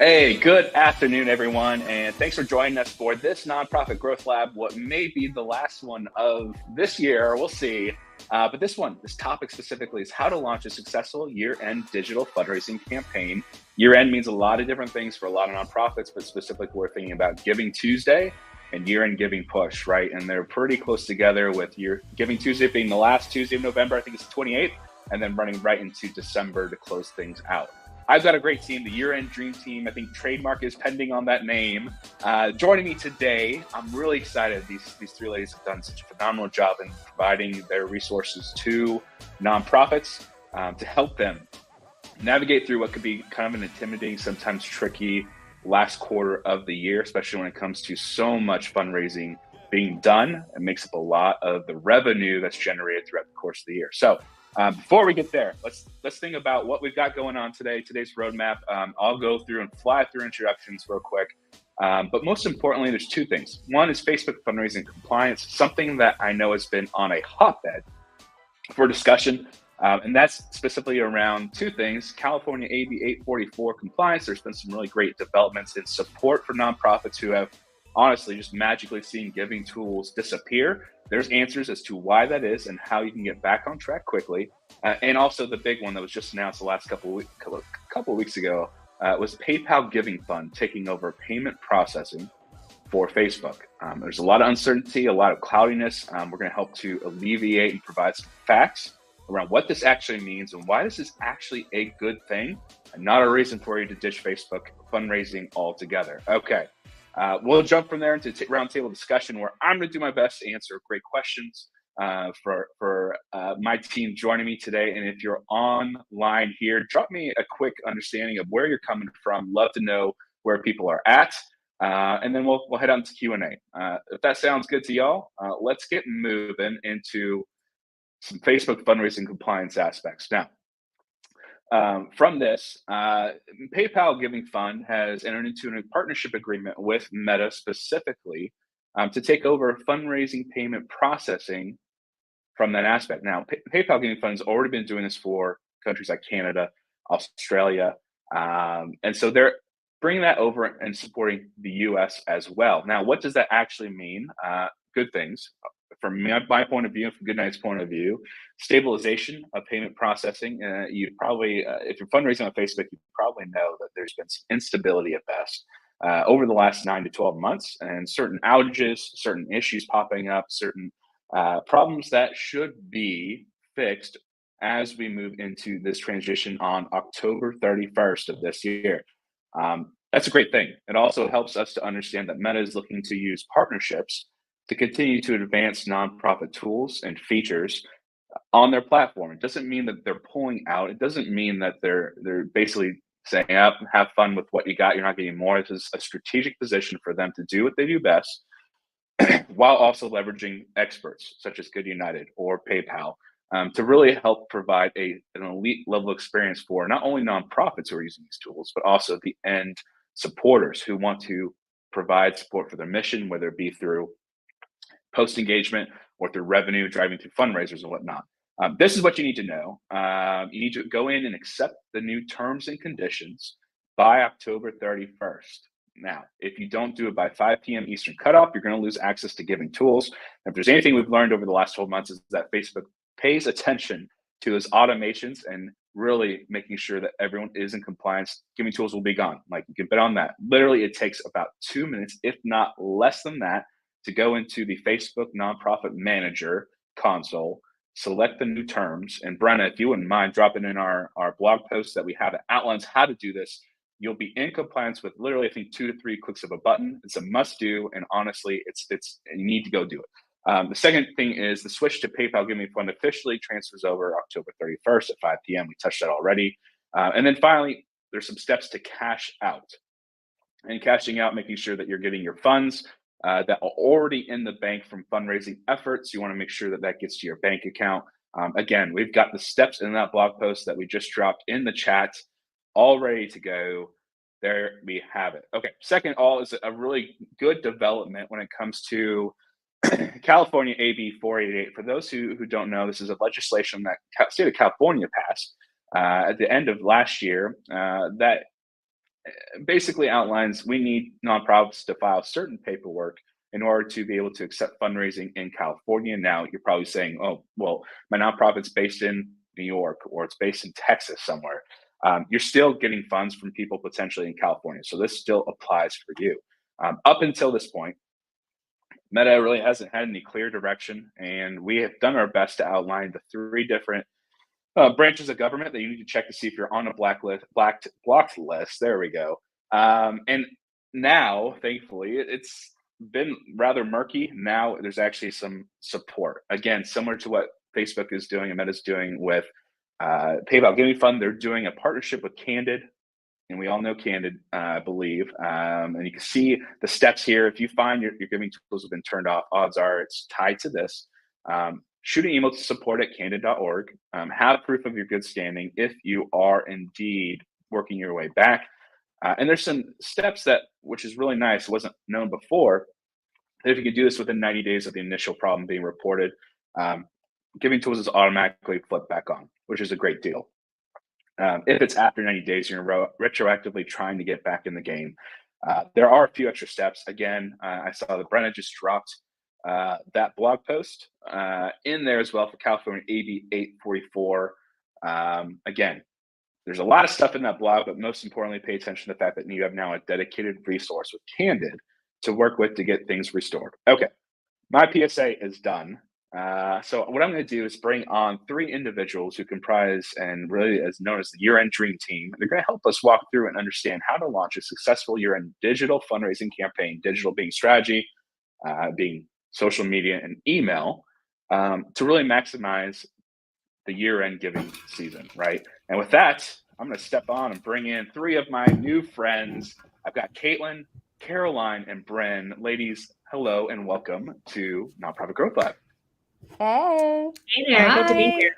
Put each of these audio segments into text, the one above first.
Hey, good afternoon, everyone, and thanks for joining us for this Nonprofit Growth Lab, what may be the last one of this year, we'll see. But this topic specifically is how to launch a successful year-end digital fundraising campaign. Year-end means a lot of different things for a lot of nonprofits, but specifically we're thinking about Giving Tuesday and year-end Giving Push, right? And they're pretty close together with your Giving Tuesday being the last Tuesday of November, I think it's the 28th, and then running right into December to close things out. I've got a great team, the year-end dream team. I think trademark is pending on that name. Joining me today, I'm really excited. These three ladies have done such a phenomenal job in providing their resources to nonprofits to help them navigate through what could be kind of an intimidating, sometimes tricky last quarter of the year, especially when it comes to so much fundraising being done. It makes up a lot of the revenue that's generated throughout the course of the year. So before we get there, let's think about what we've got going on today, today's roadmap. I'll go through and fly through introductions real quick. But most importantly, there's two things. One is Facebook fundraising compliance, something that I know has been on a hotbed for discussion. And that's specifically around two things: California AB 844 compliance. There's been some really great developments in support for nonprofits who have honestly just magically seen giving tools disappear. There's answers as to why that is and how you can get back on track quickly. And also the big one that was just announced the last couple of weeks ago was PayPal Giving Fund taking over payment processing for Facebook. There's a lot of uncertainty, a lot of cloudiness. We're going to help to alleviate and provide some facts around what this actually means and why this is actually a good thing and not a reason for you to ditch Facebook fundraising altogether. Okay. We'll jump from there into roundtable discussion where I'm going to do my best to answer great questions for my team joining me today. And if you're online here, drop me a quick understanding of where you're coming from. Love to know where people are at. And then we'll head on to Q&A. If that sounds good to y'all, let's get moving into some Facebook fundraising compliance aspects. Now, from this, PayPal Giving Fund has entered into a partnership agreement with Meta specifically to take over fundraising payment processing from that aspect. Now, PayPal Giving Fund has already been doing this for countries like Canada, Australia, and so they're bringing that over and supporting the US as well. Now, what does that actually mean? Good things. From my point of view, from Goodnight's point of view, stabilization of payment processing. You probably, if you're fundraising on Facebook, you probably know that there's been some instability at best over the last 9 to 12 months, and certain outages, certain issues popping up, certain problems that should be fixed as we move into this transition on October 31st of this year. That's a great thing. It also helps us to understand that Meta is looking to use partnerships to continue to advance nonprofit tools and features on their platform. It doesn't mean that they're pulling out. It doesn't mean that they're basically saying, "Up, have fun with what you got. You're not getting more." This is a strategic position for them to do what they do best, while also leveraging experts such as Good United or PayPal to really help provide an elite level experience for not only nonprofits who are using these tools, but also the end supporters who want to provide support for their mission, whether it be through post engagement or through revenue driving through fundraisers and whatnot. This is what you need to know. You need to go in and accept the new terms and conditions by October 31st. Now, if you don't do it by 5 p.m. Eastern cutoff, you're going to lose access to giving tools. If there's anything we've learned over the last 12 months is that Facebook pays attention to those automations and really making sure that everyone is in compliance. Giving tools will be gone. Like, you can bet on that. Literally, it takes about 2 minutes, if not less than that, to go into the Facebook Nonprofit Manager console, select the new terms. And Brenna, if you wouldn't mind dropping in our blog post that we have that outlines how to do this, you'll be in compliance with literally, I think, 2 to 3 clicks of a button. It's a must do. And honestly, it's you need to go do it. The second thing is the switch to PayPal Giving Fund officially transfers over October 31st at 5 p.m. We touched that already. And then finally, there's some steps to cash out. And cashing out, making sure that you're getting your funds that are already in the bank from fundraising efforts. You want to make sure that that gets to your bank account. Again, we've got the steps in that blog post that we just dropped in the chat, all ready to go. There we have it. Okay, second all is a really good development when it comes to California AB 488. For those who don't know, this is a legislation that state of California passed at the end of last year that basically outlines we need nonprofits to file certain paperwork in order to be able to accept fundraising in California. Now, you're probably saying, oh, well, my nonprofit's based in New York or it's based in Texas somewhere. You're still getting funds from people potentially in California. So this still applies for you. Up until this point, Meta really hasn't had any clear direction, and we have done our best to outline the three different branches of government that you need to check to see if you're on a blocked list. There we go. And now, thankfully, it's been rather murky. Now there's actually some support. Again, similar to what Facebook is doing and Meta's doing with PayPal Giving Fund. They're doing a partnership with Candid, and we all know Candid, I believe. And you can see the steps here. If you find your giving tools have been turned off, odds are it's tied to this. Shoot an email to support@candid.org. Have proof of your good standing if you are indeed working your way back. And there's some steps that, which is really nice, wasn't known before. If you could do this within 90 days of the initial problem being reported, giving tools is automatically flipped back on, which is a great deal. If it's after 90 days, you're retroactively trying to get back in the game. There are a few extra steps. Again, I saw that Brenna just dropped that blog post in there as well for California AB 844. Again, there's a lot of stuff in that blog, but most importantly, pay attention to the fact that you have now a dedicated resource with Candid to work with to get things restored. Okay, my PSA is done. So what I'm going to do is bring on three individuals who comprise and really is known as the year-end dream team. They're going to help us walk through and understand how to launch a successful year-end digital fundraising campaign, digital being strategy, being social media and email, to really maximize the year-end giving season, right? And with that, I'm going to step on and bring in three of my new friends. I've got Caitlin, Caroline, and Bren. Ladies, hello and welcome to Nonprofit Growth Lab. Hey. Hey there, good to be here.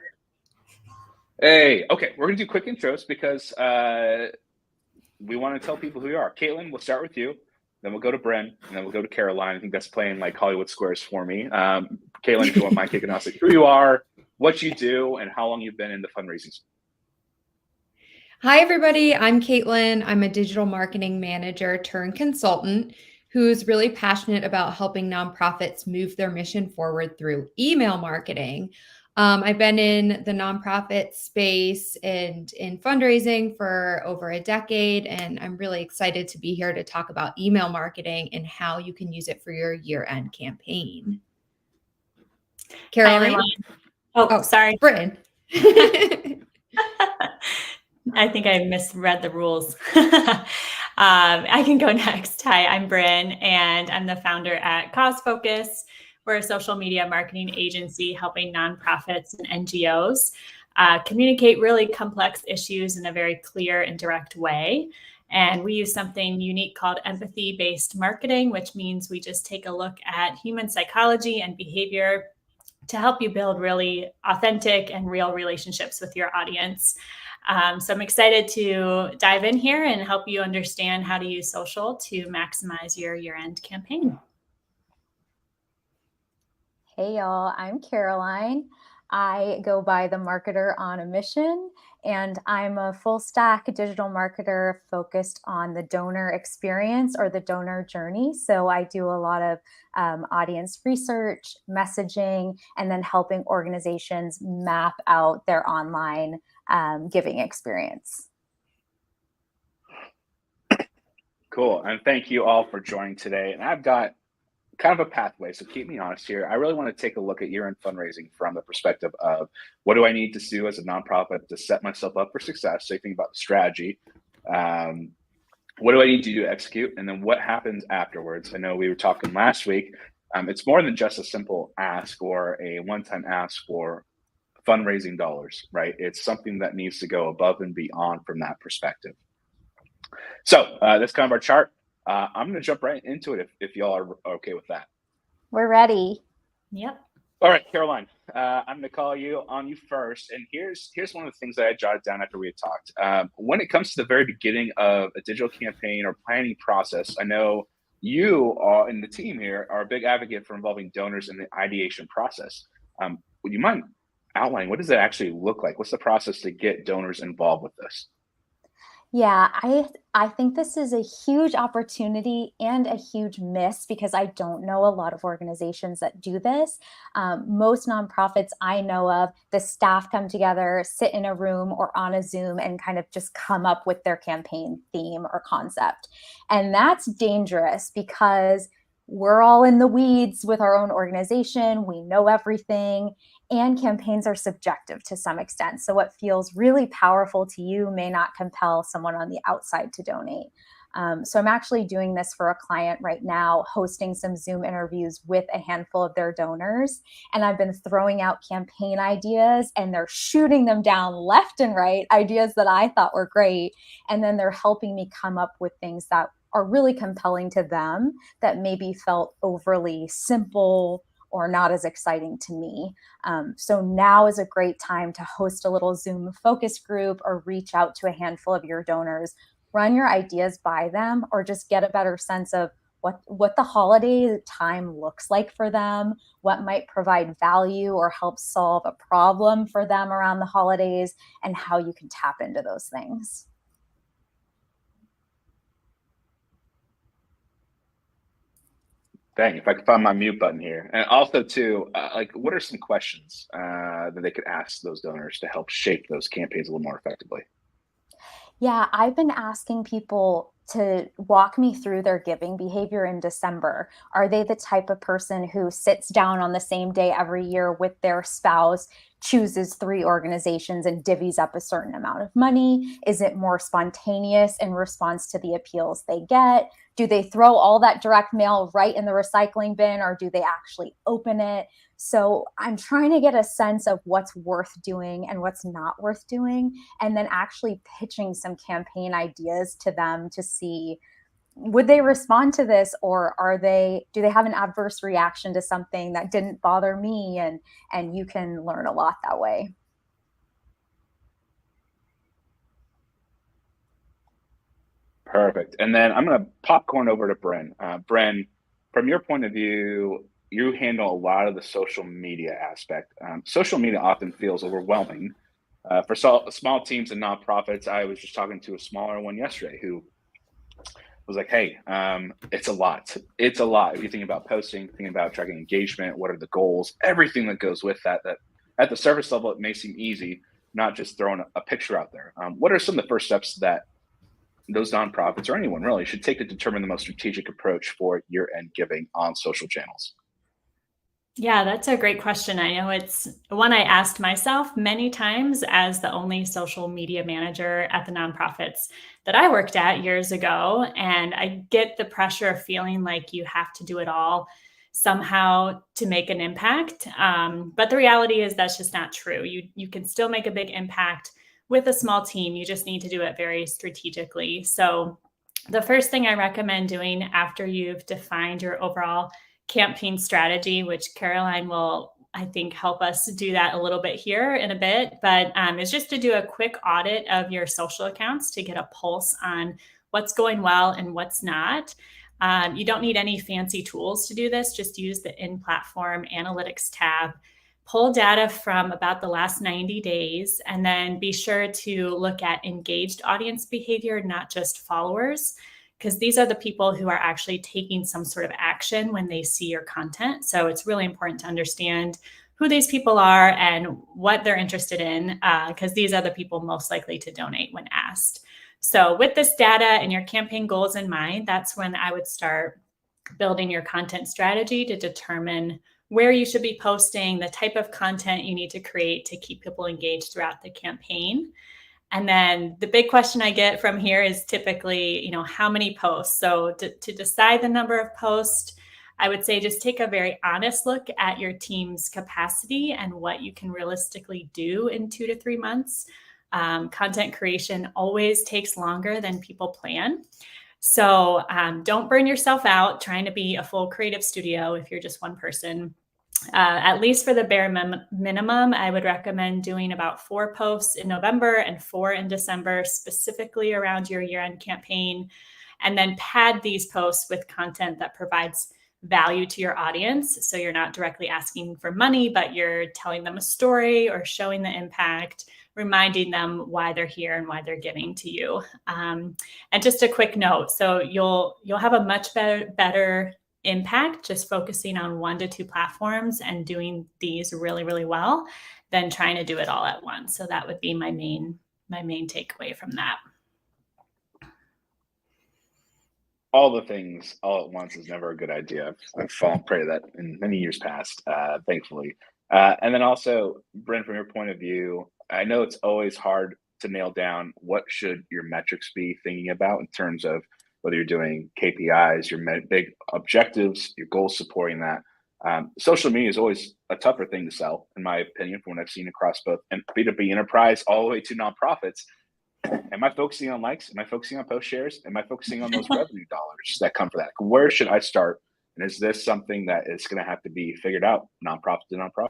Hey, okay, we're going to do quick intros because we want to tell people who you are. Caitlin, we'll start with you. Then we'll go to Bren, and then we'll go to Caroline. I think that's playing like Hollywood Squares for me. Caitlin, if you won't mind kicking off, like who you are, what you do, and how long you've been in the fundraising. Hi, everybody. I'm Caitlin. I'm a digital marketing manager turned consultant who's really passionate about helping nonprofits move their mission forward through email marketing. I've been in the nonprofit space and in fundraising for over a decade, and I'm really excited to be here to talk about email marketing and how you can use it for your year-end campaign. Caroline? Oh, sorry. Bren. I think I misread the rules. I can go next. Hi, I'm Bryn, and I'm the founder at Cause Focus. We're a social media marketing agency helping nonprofits and NGOs communicate really complex issues in a very clear and direct way. And we use something unique called empathy-based marketing, which means we just take a look at human psychology and behavior to help you build really authentic and real relationships with your audience. So I'm excited to dive in here and help you understand how to use social to maximize your year-end campaign. Hey y'all, I'm Caroline. I go by the Marketer on a Mission, and I'm a full stack digital marketer focused on the donor experience or the donor journey. So I do a lot of audience research, messaging, and then helping organizations map out their online giving experience. Cool, and thank you all for joining today. And I've got kind of a pathway, so keep me honest here. I really want to take a look at year-end fundraising from the perspective of what do I need to do as a nonprofit to set myself up for success? So you think about the strategy. What do I need to do to execute? And then what happens afterwards? I know we were talking last week. It's more than just a simple ask or a one-time ask for fundraising dollars, right? It's something that needs to go above and beyond from that perspective. So that's kind of our chart. I'm going to jump right into it if y'all are okay with that. We're ready. Yep. All right, Caroline, I'm going to call you on you first. And here's one of the things that I jotted down after we had talked. When it comes to the very beginning of a digital campaign or planning process, I know you are, and the team here are a big advocate for involving donors in the ideation process. Would you mind outlining what does that actually look like? What's the process to get donors involved with this? Yeah, I think this is a huge opportunity and a huge miss because I don't know a lot of organizations that do this. Most nonprofits I know of, the staff come together, sit in a room or on a Zoom, and kind of just come up with their campaign theme or concept. And that's dangerous because we're all in the weeds with our own organization. We know everything, and campaigns are subjective to some extent. So what feels really powerful to you may not compel someone on the outside to donate. So I'm actually doing this for a client right now, hosting some Zoom interviews with a handful of their donors. And I've been throwing out campaign ideas and they're shooting them down left and right, ideas that I thought were great. And then they're helping me come up with things that are really compelling to them that maybe felt overly simple or not as exciting to me. So now is a great time to host a little Zoom focus group or reach out to a handful of your donors, run your ideas by them, or just get a better sense of what the holiday time looks like for them, what might provide value or help solve a problem for them around the holidays, and how you can tap into those things. Dang, if I could find my mute button here. And also, too, like, what are some questions that they could ask those donors to help shape those campaigns a little more effectively? Yeah, I've been asking people to walk me through their giving behavior in December. Are they the type of person who sits down on the same day every year with their spouse, chooses three organizations, and divvies up a certain amount of money? Is it more spontaneous in response to the appeals they get? Do they throw all that direct mail right in the recycling bin, or do they actually open it? So I'm trying to get a sense of what's worth doing and what's not worth doing, and then actually pitching some campaign ideas to them to see, would they respond to this, or do they have an adverse reaction to something that didn't bother me, and you can learn a lot that way. Perfect. And then I'm going to popcorn over to Bren. Bren, from your point of view, you handle a lot of the social media aspect. Social media often feels overwhelming for small teams and nonprofits. I was just talking to a smaller one yesterday who was like, "Hey, it's a lot. It's a lot. You think about posting, thinking about tracking engagement. What are the goals? Everything that goes with that. That at the surface level, it may seem easy, not just throwing a picture out there. What are some of the first steps that those nonprofits or anyone really should take to determine the most strategic approach for year-end giving on social channels?" Yeah, that's a great question. I know it's one I asked myself many times as the only social media manager at the nonprofits that I worked at years ago. And I get the pressure of feeling like you have to do it all somehow to make an impact. But the reality is that's just not true. You can still make a big impact with a small team. You just need to do it very strategically. So the first thing I recommend doing after you've defined your overall campaign strategy, which Caroline will, I think, help us do that a little bit here in a bit, but is just to do a quick audit of your social accounts to get a pulse on what's going well and what's not. You don't need any fancy tools to do this. Just use the in-platform analytics tab, pull data from about the last 90 days, and then be sure to look at engaged audience behavior, not just followers, because these are the people who are actually taking some sort of action when they see your content. So it's really important to understand who these people are and what they're interested in, because these are the people most likely to donate when asked. So with this data and your campaign goals in mind, that's when I would start building your content strategy to determine where you should be posting, the type of content you need to create to keep people engaged throughout the campaign. And then the big question I get from here is typically, how many posts? So to decide the number of posts, I would say just take a very honest look at your team's capacity and what you can realistically do in 2 to 3 months. Content creation always takes longer than people plan. So don't burn yourself out trying to be a full creative studio if you're just one person. At least for the bare minimum, I would recommend doing about 4 posts in November and 4 in December, specifically around your year-end campaign, and then pad these posts with content that provides value to your audience. So you're not directly asking for money, but you're telling them a story or showing the impact, reminding them why they're here and why they're giving to you. And just a quick note, so you'll have a much better impact just focusing on 1 to 2 platforms and doing these really, really well than trying to do it all at once. So that would be my main takeaway from that. All the things all at once is never a good idea. I've fallen prey to that in many years past, thankfully. And then also, Bryn, from your point of view, I know it's always hard to nail down what should your metrics be thinking about in terms of whether you're doing KPIs, your big objectives, your goals supporting that. Social media is always a tougher thing to sell, in my opinion, from what I've seen across both B2B enterprise all the way to nonprofits. Am I focusing on likes? Am I focusing on post shares? Am I focusing on those revenue dollars that come for that? Where should I start? And is this something that is going to have to be figured out nonprofit to nonprofit?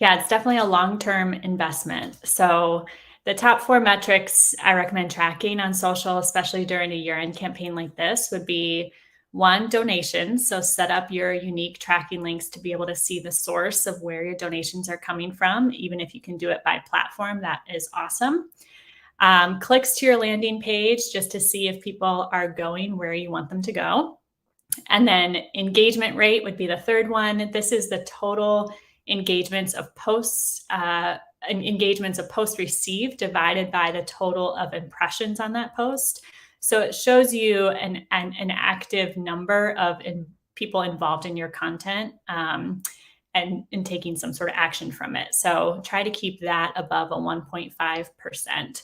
Yeah, it's definitely a long-term investment. So the top 4 metrics I recommend tracking on social, especially during a year-end campaign like this, would be 1, donations. So set up your unique tracking links to be able to see the source of where your donations are coming from. Even if you can do it by platform, that is awesome. Clicks to your landing page just to see if people are going where you want them to go. And then engagement rate would be the third one. This is the total engagements of posts received divided by the total of impressions on that post. So it shows you an active number of people involved in your content and taking some sort of action from it. So try to keep that above a 1.5%.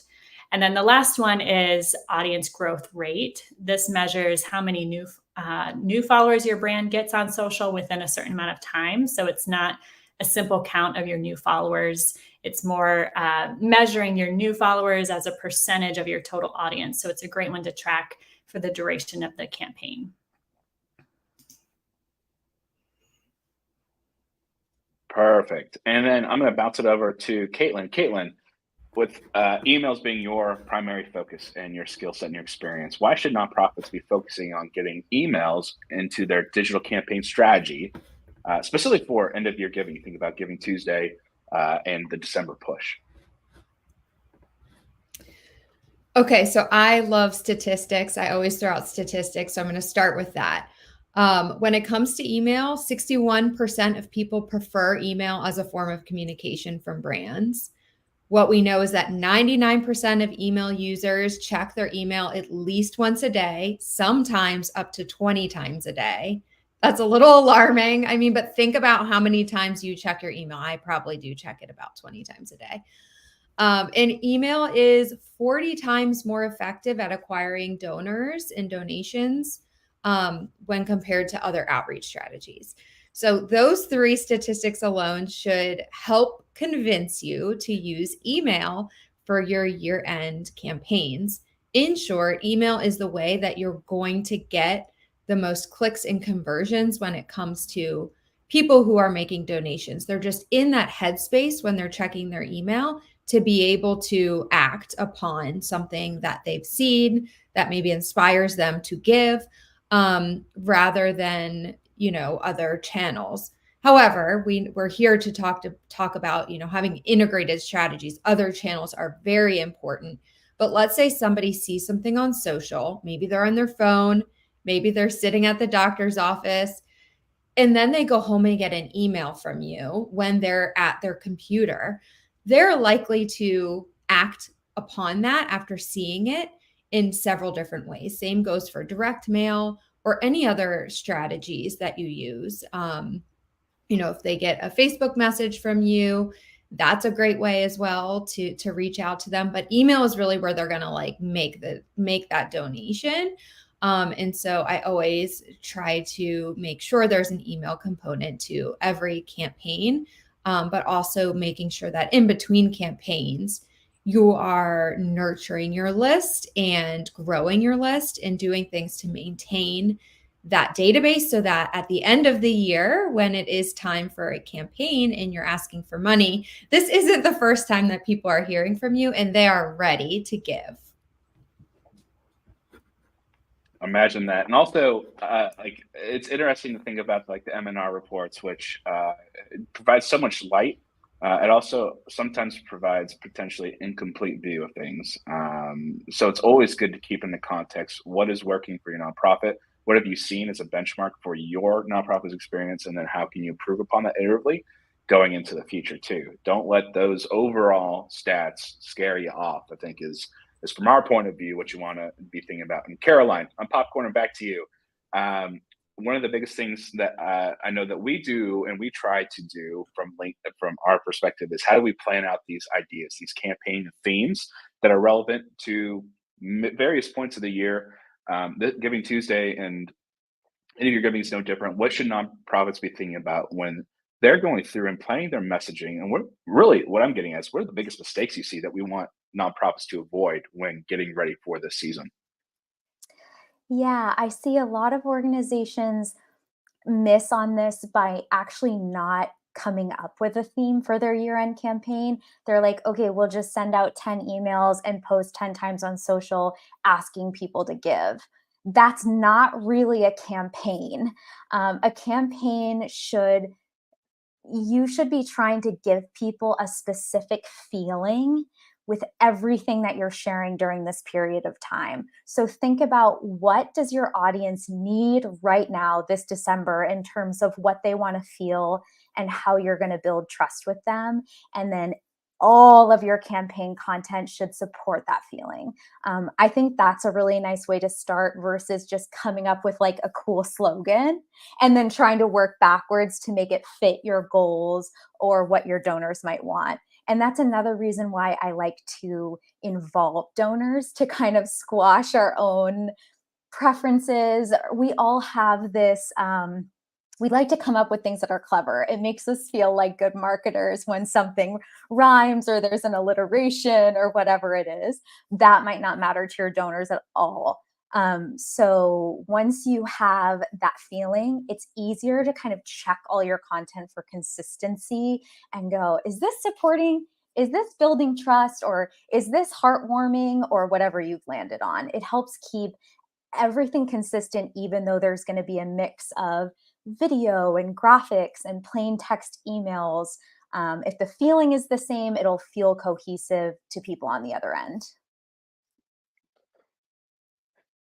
And then the last one is audience growth rate. This measures how many new followers your brand gets on social within a certain amount of time. So it's not a simple count of your new followers. It's more measuring your new followers as a percentage of your total audience. So it's a great one to track for the duration of the campaign. Perfect. And then I'm going to bounce it over to Caitlin. Caitlin, with emails being your primary focus and your skill set and your experience, why should nonprofits be focusing on getting emails into their digital campaign strategy, specifically for end of year giving? You think about Giving Tuesday and the December push. Okay, so I love statistics. I always throw out statistics, so I'm going to start with that. When it comes to email, 61% of people prefer email as a form of communication from brands. What we know is that 99% of email users check their email at least once a day, sometimes up to 20 times a day. That's a little alarming. I mean, but think about how many times you check your email. I probably do check it about 20 times a day. And email is 40 times more effective at acquiring donors and donations when compared to other outreach strategies. So those 3 statistics alone should help convince you to use email for your year-end campaigns. In short, email is the way that you're going to get the most clicks and conversions when it comes to people who are making donations. They're just in that headspace when they're checking their email to be able to act upon something that they've seen that maybe inspires them to give, rather than other channels. However, we're here to talk about having integrated strategies. Other channels are very important. But let's say somebody sees something on social, maybe they're on their phone, maybe they're sitting at the doctor's office, and then they go home and get an email from you when they're at their computer. They're likely to act upon that after seeing it in several different ways. Same goes for direct mail or any other strategies that you use. If they get a Facebook message from you, that's a great way as well to reach out to them. But email is really where they're going to make that donation. And so I always try to make sure there's an email component to every campaign, but also making sure that in between campaigns, you are nurturing your list and growing your list and doing things to maintain that database so that at the end of the year, when it is time for a campaign and you're asking for money, this isn't the first time that people are hearing from you and they are ready to give. Imagine that. And also, like, it's interesting to think about like the M&R reports, which provides so much light. It also sometimes provides potentially incomplete view of things. So it's always good to keep in the context what is working for your nonprofit. What have you seen as a benchmark for your nonprofit's experience, and then how can you improve upon that iteratively going into the future too? Don't let those overall stats scare you off. I think is from our point of view what you want to be thinking about. And Caroline, I'm popcorning back to you. One of the biggest things that I know that we do and we try to do from our perspective is how do we plan out these ideas, these campaign themes that are relevant to various points of the year. Giving Tuesday and any of your giving is no different. What should nonprofits be thinking about when they're going through and planning their messaging? And what I'm getting at is what are the biggest mistakes you see that we want nonprofits to avoid when getting ready for this season? Yeah, I see a lot of organizations miss on this by actually not coming up with a theme for their year end campaign. They're like, okay, we'll just send out 10 emails and post 10 times on social asking people to give. That's not really a campaign. A campaign should, you should be trying to give people a specific feeling with everything that you're sharing during this period of time. So think about, what does your audience need right now this December in terms of what they want to feel and how you're going to build trust with them. And then all of your campaign content should support that feeling. I think that's a really nice way to start versus just coming up with like a cool slogan and then trying to work backwards to make it fit your goals or what your donors might want. And that's another reason why I like to involve donors to kind of squash our own preferences. We all have this, we like to come up with things that are clever. It makes us feel like good marketers when something rhymes or there's an alliteration or whatever it is. That might not matter to your donors at all. So once you have that feeling, it's easier to kind of check all your content for consistency and go, is this supporting? Is this building trust? Or is this heartwarming? Or whatever you've landed on. It helps keep everything consistent, even though there's going to be a mix of video and graphics and plain text emails. If the feeling is the same, it'll feel cohesive to people on the other end.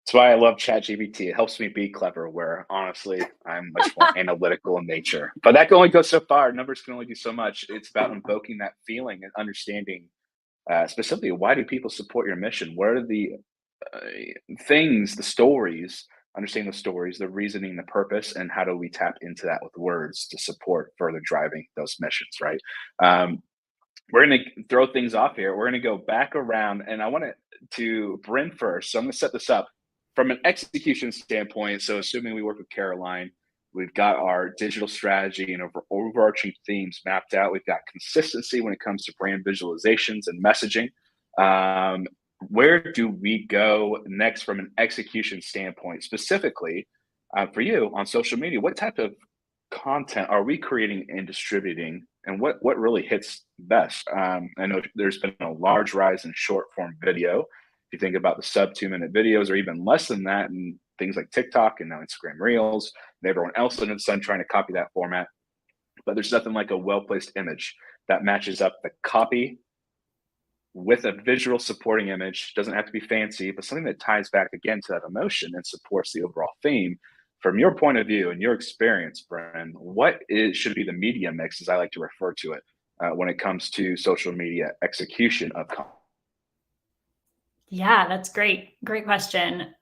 That's why I love ChatGPT. It helps me be clever, where honestly, I'm much more analytical in nature. But that can only go so far. Numbers can only do so much. It's about invoking that feeling and understanding specifically, why do people support your mission? What are the uh, things, the stories, understanding the stories, the reasoning, the purpose, and how do we tap into that with words to support further driving those missions, right? Um, we're going to throw things off here. We're going to go back around, and I want to Bryn first. So I'm going to set this up from an execution standpoint. So assuming we work with Caroline, we've got our digital strategy and overarching themes mapped out. We've got consistency when it comes to brand visualizations and messaging. Um, where do we go next from an execution standpoint, specifically for you on social media? What type of content are we creating and distributing, and what really hits best? I know there's been a large rise in short form video. If you think about the sub 2 minute videos, or even less than that, and things like TikTok and now Instagram Reels, and everyone else under the sun trying to copy that format. But there's nothing like a well placed image that matches up the copy with a visual supporting image. Doesn't have to be fancy, but something that ties back again to that emotion and supports the overall theme. From your point of view and your experience, Bren, should be the media mix, as I like to refer to it, when it comes to social media execution of content? Yeah, that's great. Great question.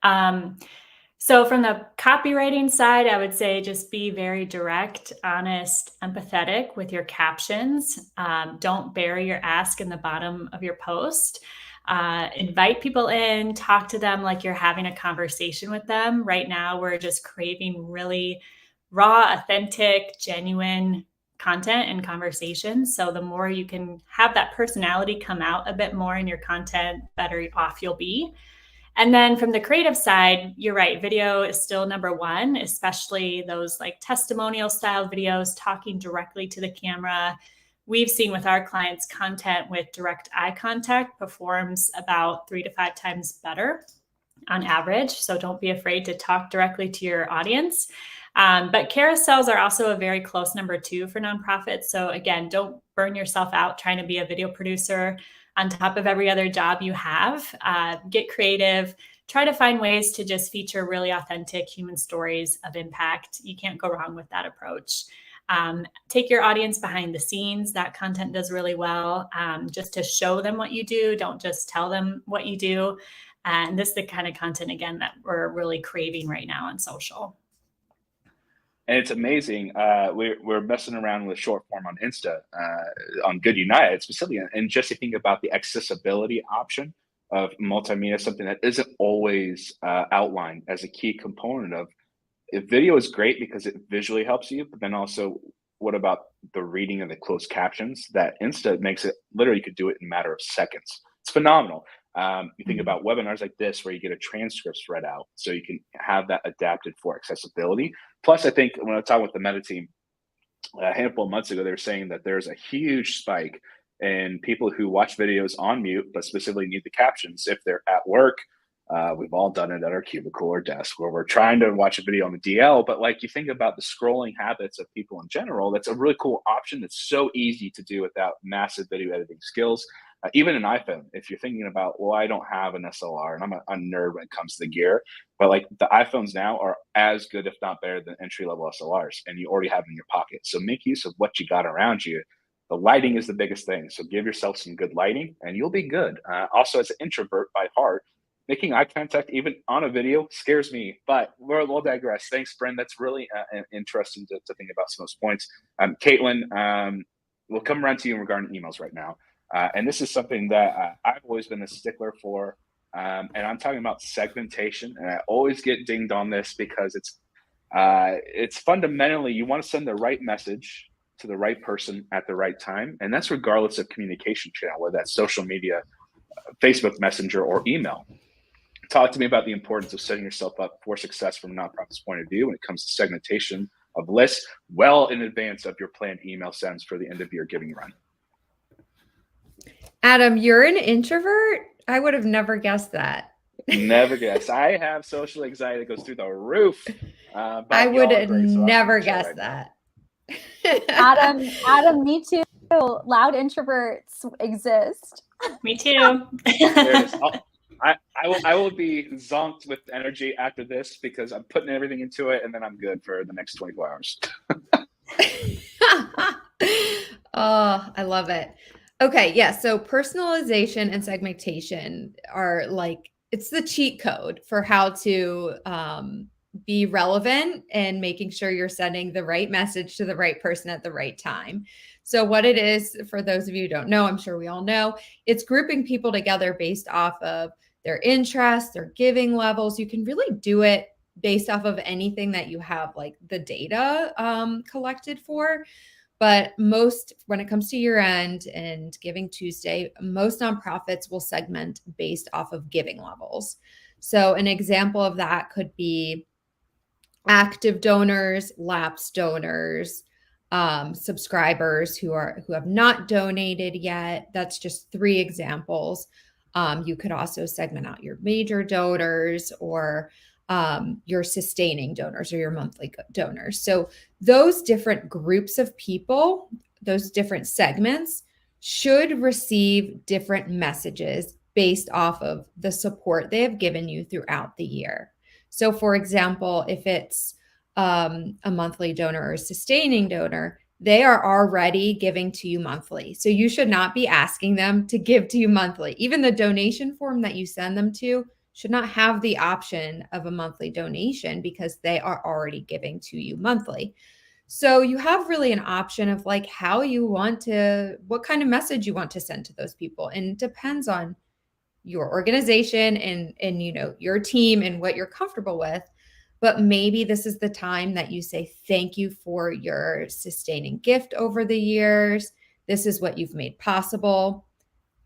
So from the copywriting side, I would say just be very direct, honest, empathetic with your captions. Don't bury your ask in the bottom of your post. Invite people in, talk to them like you're having a conversation with them. Right now, we're just craving really raw, authentic, genuine content and conversations. So the more you can have that personality come out a bit more in your content, better off you'll be. And then from the creative side, you're right, video is still number one, especially those like testimonial style videos, talking directly to the camera. We've seen with our clients, content with direct eye contact performs about 3 to 5 times better. on average. So don't be afraid to talk directly to your audience. But carousels are also a very close number 2 for nonprofits. So again, don't burn yourself out trying to be a video producer on top of every other job you have. Get creative. Try to find ways to just feature really authentic human stories of impact. You can't go wrong with that approach. Take your audience behind the scenes. That content does really well, just to show them what you do. Don't just tell them what you do. And this is the kind of content, again, that we're really craving right now on social. And it's amazing. We're messing around with short form on Insta, on Good United specifically, and just to think about the accessibility option of multimedia, something that isn't always outlined as a key component of. If video is great because it visually helps you, but then also what about the reading of the closed captions? That Insta makes it literally, you could do it in a matter of seconds. It's phenomenal. You think about webinars like this where you get a transcript read out, so you can have that adapted for accessibility. Plus, I think when I was talking with the Meta team a handful of months ago, they were saying that there's a huge spike in people who watch videos on mute, but specifically need the captions if they're at work. We've all done it at our cubicle or desk where we're trying to watch a video on the DL, but like you think about the scrolling habits of people in general, that's a really cool option that's so easy to do without massive video editing skills. Even an iPhone, if you're thinking about, well, I don't have an SLR and I'm a nerd when it comes to the gear, but like the iPhones now are as good, if not better, than entry-level SLRs, and you already have them in your pocket. So make use of what you got around you. The lighting is the biggest thing. So give yourself some good lighting and you'll be good. Also, as an introvert by heart, making eye contact even on a video scares me, but we'll digress. Thanks, Bryn. That's really interesting to think about some of those points. Caitlin, we'll come around to you regarding emails right now. And this is something that I've always been a stickler for. And I'm talking about segmentation. And I always get dinged on this because it's fundamentally, you want to send the right message to the right person at the right time. And that's regardless of communication channel, whether that's social media, Facebook Messenger, or email. Talk to me about the importance of setting yourself up for success from a nonprofit's point of view when it comes to segmentation of lists well in advance of your planned email sends for the end of year giving run. Adam, you're an introvert? I would have never guessed that. Never guessed. I have social anxiety that goes through the roof. I would have never guessed that. Adam, me too. Loud introverts exist. Me too. There it is. I will be zonked with energy after this because I'm putting everything into it, and then I'm good for the next 24 hours. Oh, I love it. Okay, yeah. So personalization and segmentation are like, it's the cheat code for how to be relevant and making sure you're sending the right message to the right person at the right time. So what it is, for those of you who don't know, I'm sure we all know, it's grouping people together based off of their interests, their giving levels. You can really do it based off of anything that you have like the data collected for. But when it comes to year end and Giving Tuesday, most nonprofits will segment based off of giving levels. So an example of that could be active donors, lapsed donors, subscribers who have not donated yet. That's just 3 examples. You could also segment out your major donors or your sustaining donors or your monthly donors. So those different groups of people, those different segments should receive different messages based off of the support they have given you throughout the year. So for example, if it's a monthly donor or a sustaining donor, they are already giving to you monthly. So you should not be asking them to give to you monthly. Even the donation form that you send them to should not have the option of a monthly donation because they are already giving to you monthly. So you have really an option of like how you want to, what kind of message you want to send to those people. And it depends on your organization and you know, your team and what you're comfortable with. But maybe this is the time that you say, thank you for your sustaining gift over the years. This is what you've made possible.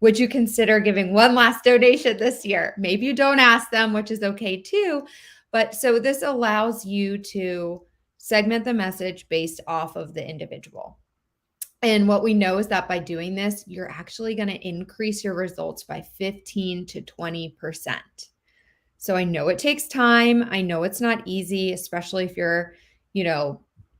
Would you consider giving one last donation this year? Maybe you don't ask them, which is okay too. But so this allows you to segment the message based off of the individual. And what we know is that by doing this, you're actually going to increase your results by 15 to 20%. So I know it takes time. I know it's not easy, especially if you're,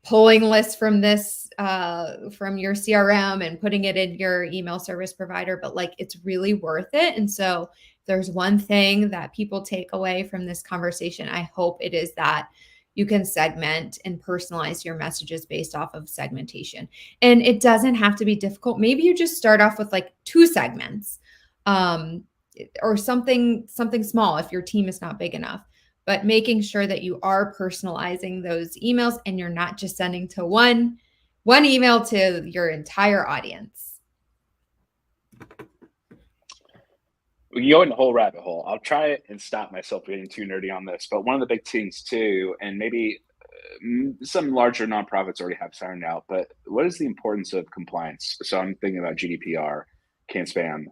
pulling lists from from your CRM and putting it in your email service provider, but like it's really worth it. And so if there's one thing that people take away from this conversation, I hope it is that you can segment and personalize your messages based off of segmentation. And it doesn't have to be difficult. Maybe you just start off with like 2 segments. Or something small if your team is not big enough, but making sure that you are personalizing those emails and you're not just sending to one email to your entire audience. We can go in the whole rabbit hole. I'll try it and stop myself getting too nerdy on this. But one of the big things too, and maybe some larger nonprofits already have signed out, but what is the importance of compliance? So I'm thinking about GDPR, can't spam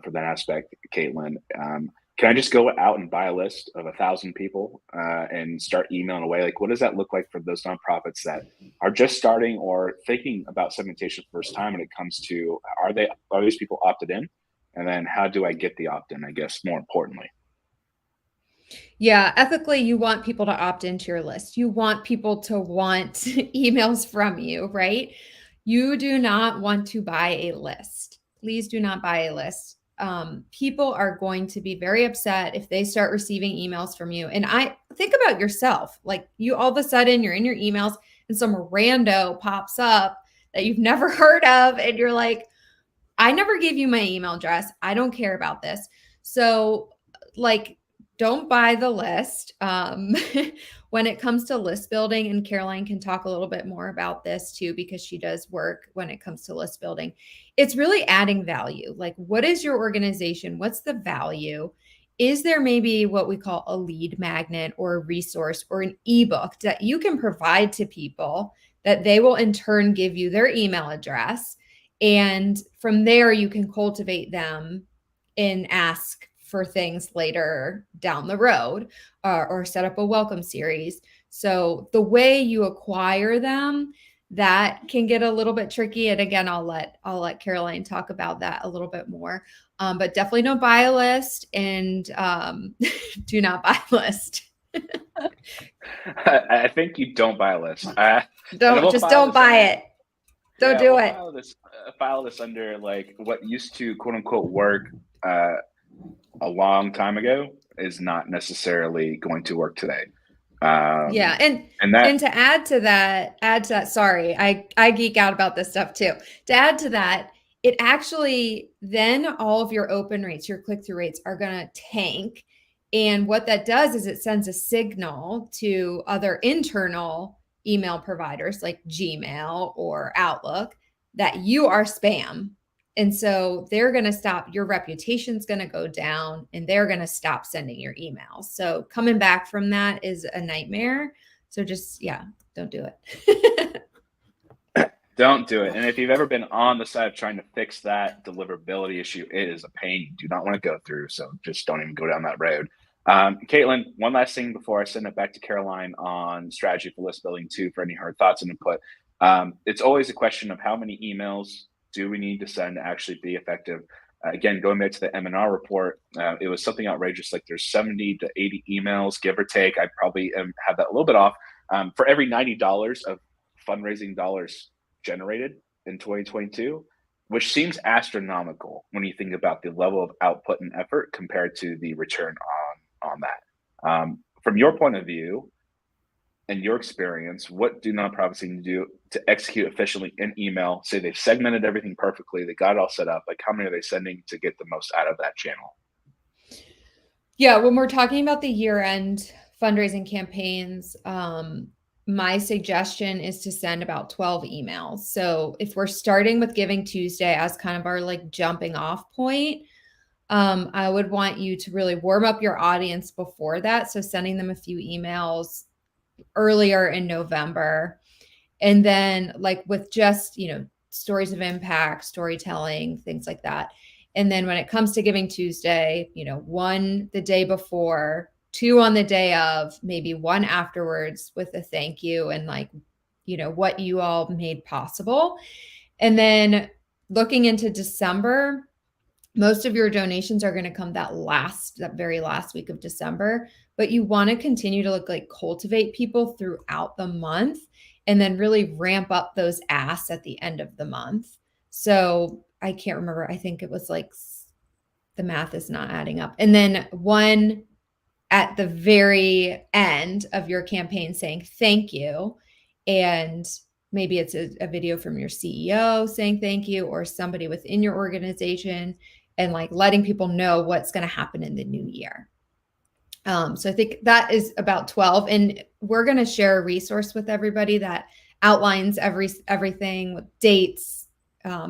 for that aspect, Caitlin. Can I just go out and buy a list of 1,000 people and start emailing away? Like, what does that look like for those nonprofits that are just starting or thinking about segmentation for the first time when it comes to, are these people opted in? And then how do I get the opt-in, I guess, more importantly? Yeah, ethically, you want people to opt into your list. You want people to want emails from you, right? You do not want to buy a list. Please do not buy a list. People are going to be very upset if they start receiving emails from you. And I think about yourself, like you all of a sudden you're in your emails and some rando pops up that you've never heard of. And you're like, I never gave you my email address. I don't care about this. So like, don't buy the list. When it comes to list building, and Caroline can talk a little bit more about this too, because she does work when it comes to list building. It's really adding value. Like, what is your organization? What's the value? Is there maybe what we call a lead magnet or a resource or an ebook that you can provide to people that they will in turn give you their email address? And from there, you can cultivate them and ask for things later down the road, or set up a welcome series. So the way you acquire them, that can get a little bit tricky. And again, I'll let Caroline talk about that a little bit more. But definitely don't buy a list, and do not buy a list. I think you don't buy a list. Don't buy it. Don't do it. File this under like what used to quote unquote work a long time ago is not necessarily going to work today. Yeah. And to add to that, sorry, I geek out about this stuff too. To add to that, it actually, then all of your open rates, your click-through rates are going to tank. And what that does is it sends a signal to other internal email providers like Gmail or Outlook that you are spam. And so they're going to stop, your reputation's going to go down, and they're going to stop sending your emails. So coming back from that is a nightmare. So just, don't do it. Don't do it. And if you've ever been on the side of trying to fix that deliverability issue, it is a pain you do not want to go through. So just don't even go down that road. Caitlin, one last thing before I send it back to Caroline on strategy for list building too, for any hard thoughts and input. It's always a question of how many emails do we need to send to actually be effective? Again, going back to the M&R report, it was something outrageous. Like there's 70 to 80 emails, give or take. I probably have that a little bit off. For every $90 of fundraising dollars generated in 2022, which seems astronomical when you think about the level of output and effort compared to the return on that. From your point of view and your experience, what do nonprofits need to do to execute efficiently in email? Say they've segmented everything perfectly, they got it all set up. Like, how many are they sending to get the most out of that channel? Yeah, when we're talking about the year-end fundraising campaigns, my suggestion is to send about 12 emails. So if we're starting with Giving Tuesday as kind of our like jumping off point, I would want you to really warm up your audience before that. So sending them a few emails earlier in November. And then like with just, stories of impact, storytelling, things like that. And then when it comes to Giving Tuesday, 1 the day before, 2 on the day of, maybe 1 afterwards with a thank you and like, what you all made possible. And then looking into December, Most of your donations are going to come that very last week of December, but you want to continue to cultivate people throughout the month and then really ramp up those asks at the end of the month. So I can't remember. I think it was the math is not adding up. And then one at the very end of your campaign saying thank you. And maybe it's a video from your CEO saying thank you, or somebody within your organization, and letting people know what's going to happen in the new year. So I think that is about 12. And we're going to share a resource with everybody that outlines everything with dates,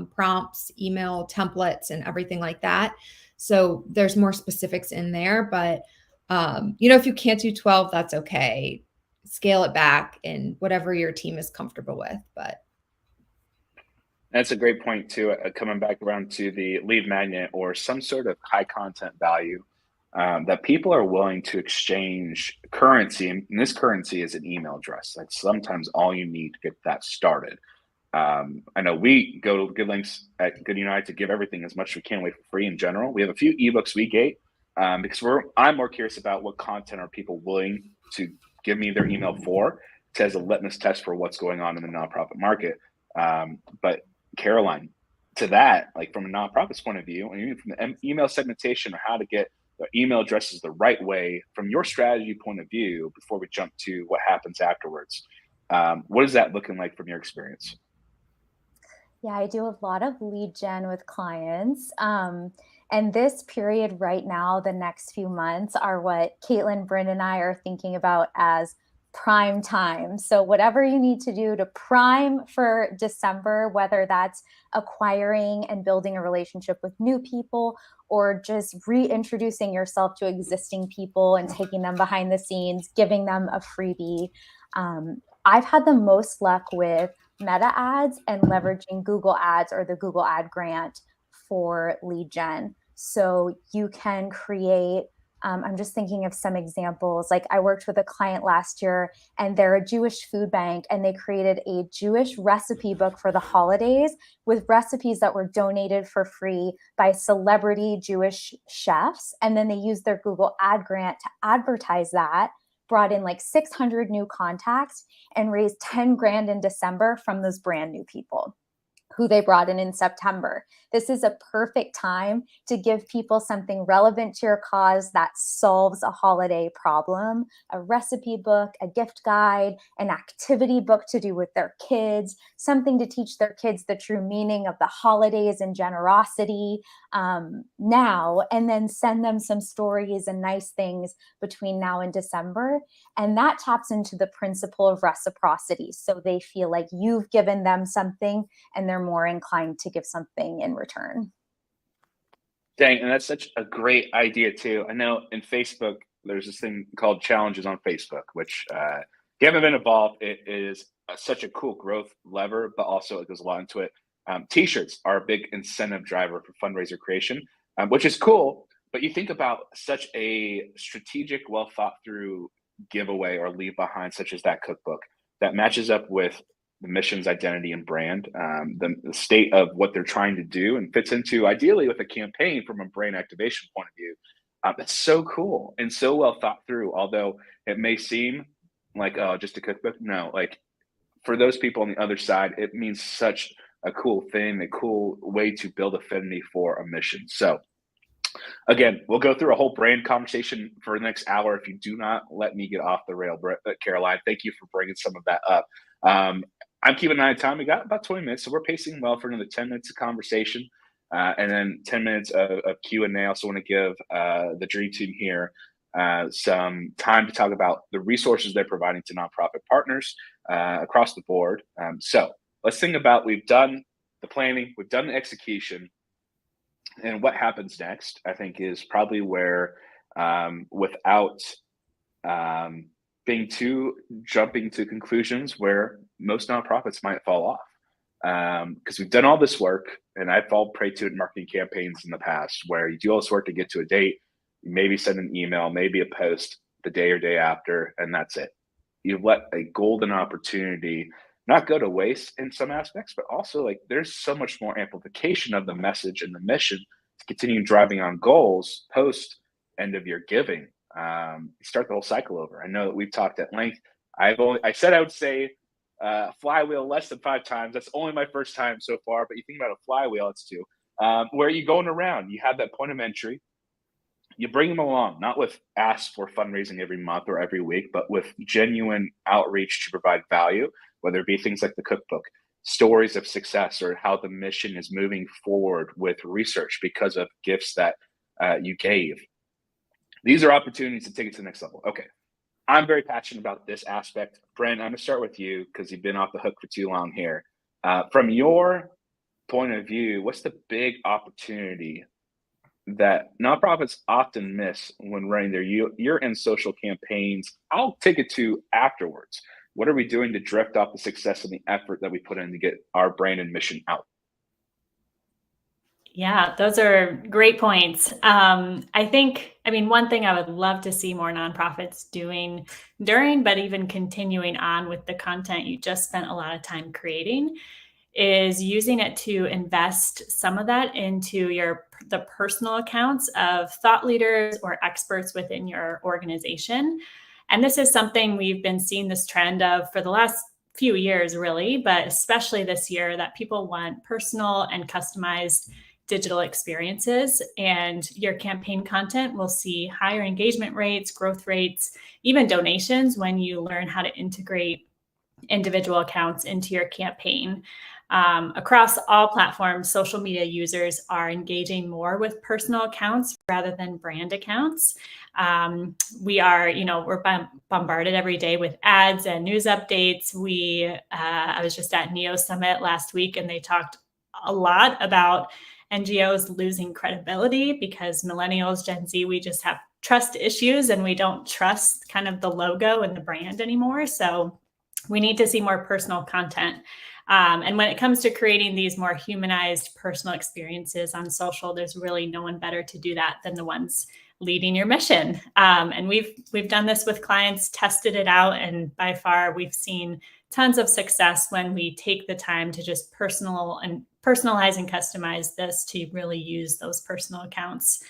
prompts, email templates, and everything like that. So there's more specifics in there, but if you can't do 12, that's okay. Scale it back and whatever your team is comfortable with. But that's a great point too, coming back around to the lead magnet or some sort of high content value that people are willing to exchange currency. And this currency is an email address. That's sometimes all you need to get that started. I know we go to Good Links at Good United to give everything as much as we can away for free in general. We have a few ebooks we gate because I'm more curious about what content are people willing to give me their email for, as a litmus test for what's going on in the nonprofit market. But Caroline, to that, from a nonprofit's point of view, and even from the email segmentation or how to get the email addresses the right way from your strategy point of view, before we jump to what happens afterwards, what is that looking like from your experience? Yeah, I do a lot of lead gen with clients. And this period right now, the next few months, are what Caitlin, Bryn, and I are thinking about as prime time. So whatever you need to do to prime for December, whether that's acquiring and building a relationship with new people, or just reintroducing yourself to existing people and taking them behind the scenes, giving them a freebie. I've had the most luck with Meta ads and leveraging Google ads or the Google ad grant for lead gen. So you can create, I'm just thinking of some examples. I worked with a client last year, and they're a Jewish food bank, and they created a Jewish recipe book for the holidays with recipes that were donated for free by celebrity Jewish chefs. And then they used their Google ad grant to advertise that, brought in 600 new contacts, and raised 10 grand in December from those brand new people who they brought in September. This is a perfect time to give people something relevant to your cause that solves a holiday problem: a recipe book, a gift guide, an activity book to do with their kids, something to teach their kids the true meaning of the holidays and generosity now, and then send them some stories and nice things between now and December. And that taps into the principle of reciprocity. So they feel like you've given them something, and they're more inclined to give something in return. Dang, and that's such a great idea too. I know in Facebook, there's this thing called challenges on Facebook, which if you haven't been involved, it is such a cool growth lever, but also it goes a lot into it. T-shirts are a big incentive driver for fundraiser creation, which is cool. But you think about such a strategic, well thought through giveaway or leave behind, such as that cookbook, that matches up with the mission's identity and brand, the state of what they're trying to do, and fits into ideally with a campaign from a brand activation point of view. It's so cool and so well thought through. Although it may seem like, oh, just a cookbook. No, for those people on the other side, it means such a cool thing, a cool way to build affinity for a mission. So again, we'll go through a whole brand conversation for the next hour if you do not let me get off the rail, Caroline. Thank you for bringing some of that up. I'm keeping an eye on time. We got about 20 minutes, so we're pacing well for another 10 minutes of conversation, and then 10 minutes of Q&A. I also want to give the dream team here some time to talk about the resources they're providing to nonprofit partners across the board. So let's think about, we've done the planning, we've done the execution, and what happens next, I think, is probably where, without being too jumping to conclusions, where most nonprofits might fall off. Because we've done all this work, and I've fallen prey to it in marketing campaigns in the past, where you do all this work to get to a date, you maybe send an email, maybe a post the day or day after, and that's it. You've let a golden opportunity not go to waste in some aspects, but also there's so much more amplification of the message and the mission to continue driving on goals post end of year giving. Start the whole cycle over. I know that we've talked at length. I said I would say flywheel less than 5 times. That's only my first time so far, but you think about a flywheel, it's 2. Where you going around, you have that point of entry, you bring them along, not with asks for fundraising every month or every week, but with genuine outreach to provide value, whether it be things like the cookbook, stories of success, or how the mission is moving forward with research because of gifts that you gave. These are opportunities to take it to the next level. Okay. I'm very passionate about this aspect. Brent, I'm going to start with you because you've been off the hook for too long here. From your point of view, what's the big opportunity that nonprofits often miss when running their year-end social campaigns? I'll take it to afterwards. What are we doing to drift off the success and the effort that we put in to get our brand and mission out? Yeah, those are great points. One thing I would love to see more nonprofits doing during, but even continuing on with the content you just spent a lot of time creating, is using it to invest some of that into the personal accounts of thought leaders or experts within your organization. And this is something we've been seeing this trend of for the last few years, really, but especially this year, that people want personal and customized digital experiences, and your campaign content will see higher engagement rates, growth rates, even donations when you learn how to integrate individual accounts into your campaign. Across all platforms, social media users are engaging more with personal accounts rather than brand accounts. We're bombarded every day with ads and news updates. I was just at NEO Summit last week, and they talked a lot about NGOs losing credibility because millennials, Gen Z, we just have trust issues and we don't trust kind of the logo and the brand anymore. So we need to see more personal content. And when it comes to creating these more humanized personal experiences on social, there's really no one better to do that than the ones leading your mission. And we've done this with clients, tested it out, and by far we've seen tons of success when we take the time to just personalize and customize this to really use those personal accounts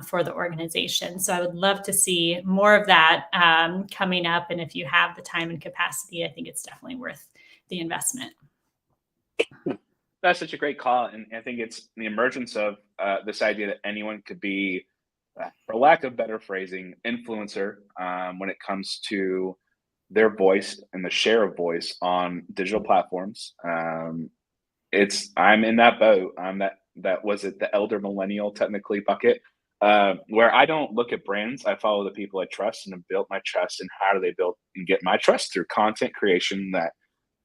for the organization. So I would love to see more of that coming up. And if you have the time and capacity, I think it's definitely worth the investment. That's such a great call. And I think it's the emergence of this idea that anyone could be, for lack of better phrasing, influencer when it comes to their voice and the share of voice on digital platforms. I'm in that boat. That was it, the elder millennial technically bucket, where I don't look at brands. I follow the people I trust and have built my trust. And how do they build and get my trust? Through content creation that,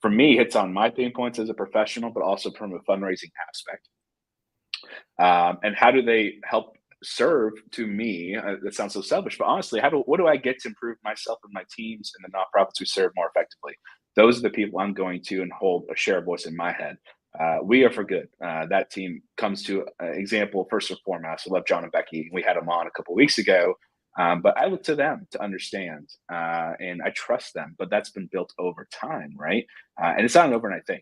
for me, hits on my pain points as a professional, but also from a fundraising aspect. And how do they help serve to me? That sounds so selfish, but honestly, what do I get to improve myself and my teams and the nonprofits we serve more effectively? Those are the people I'm going to and hold a share of voice in my head. We Are for Good. That team comes to example first and foremost. I love John and Becky. We had them on a couple of weeks ago, but I look to them to understand, and I trust them. But that's been built over time, right? And it's not an overnight thing.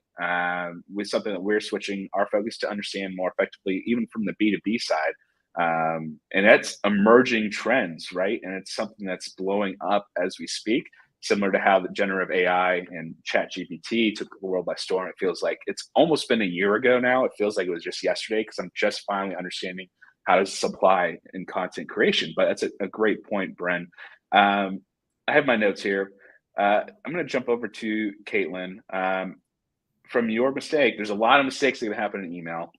With something that we're switching our focus to understand more effectively, even from the B2B side. And that's emerging trends, right? And it's something that's blowing up as we speak. Similar to how the generative AI and ChatGPT took the world by storm. It feels like it's almost been a year ago now. It feels like it was just yesterday because I'm just finally understanding how to supply in content creation. But that's a great point, Bren. I have my notes here. I'm going to jump over to Caitlin. From your mistake, there's a lot of mistakes that can happen in email.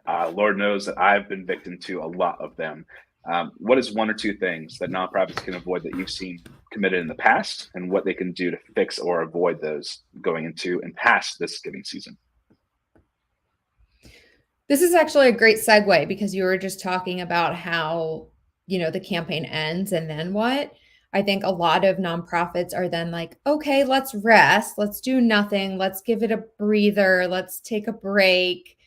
Lord knows that I've been victim to a lot of them. What is one or two things that nonprofits can avoid that you've seen committed in the past, and what they can do to fix or avoid those going into and past this giving season? This is actually a great segue because you were just talking about how, the campaign ends and then what? I think a lot of nonprofits are then like, okay, let's rest. Let's do nothing. Let's give it a breather. Let's take a break.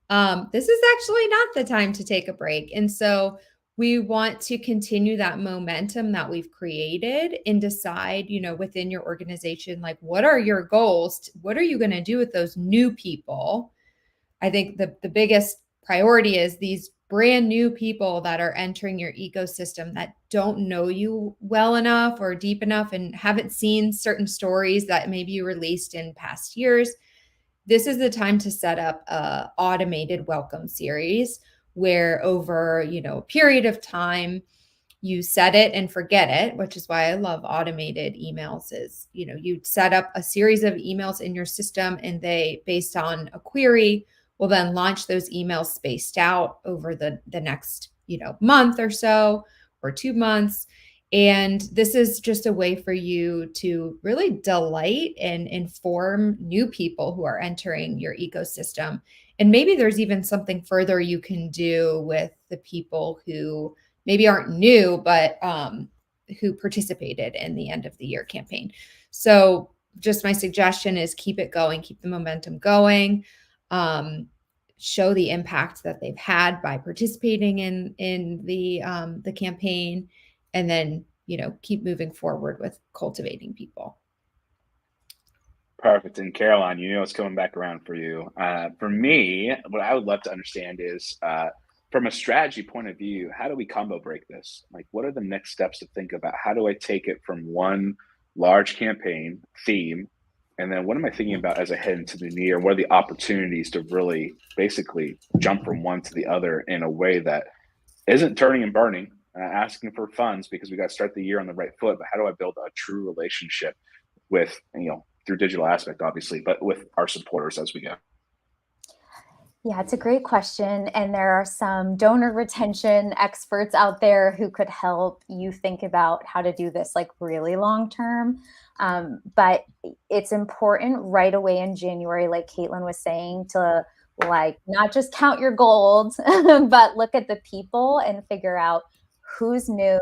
This is actually not the time to take a break. And so we want to continue that momentum that we've created and decide, within your organization, like, what are your goals? What are you going to do with those new people? I think the biggest priority is these brand new people that are entering your ecosystem that don't know you well enough or deep enough and haven't seen certain stories that maybe you released in past years. This is the time to set up a automated welcome series where over, a period of time, you set it and forget it, which is why I love automated emails is, you set up a series of emails in your system and they, based on a query, will then launch those emails spaced out over the next, month or so, or 2 months. And this is just a way for you to really delight and inform new people who are entering your ecosystem. And maybe there's even something further you can do with the people who maybe aren't new, but who participated in the end of the year campaign. So just my suggestion is keep it going, keep the momentum going, show the impact that they've had by participating in the campaign, and then, keep moving forward with cultivating people. Perfect. And Caroline, it's coming back around for you. For me, what I would love to understand is from a strategy point of view, how do we combo break this? Like, what are the next steps to think about? How do I take it from one large campaign theme? And then what am I thinking about as I head into the new year? What are the opportunities to really basically jump from one to the other in a way that isn't turning and burning, asking for funds because we got to start the year on the right foot? But how do I build a true relationship with, through digital aspect, obviously, but with our supporters as we go? Yeah, it's a great question. And there are some donor retention experts out there who could help you think about how to do this like really long term. But it's important right away in January, like Caitlin was saying, to like not just count your gold, but look at the people and figure out who's new,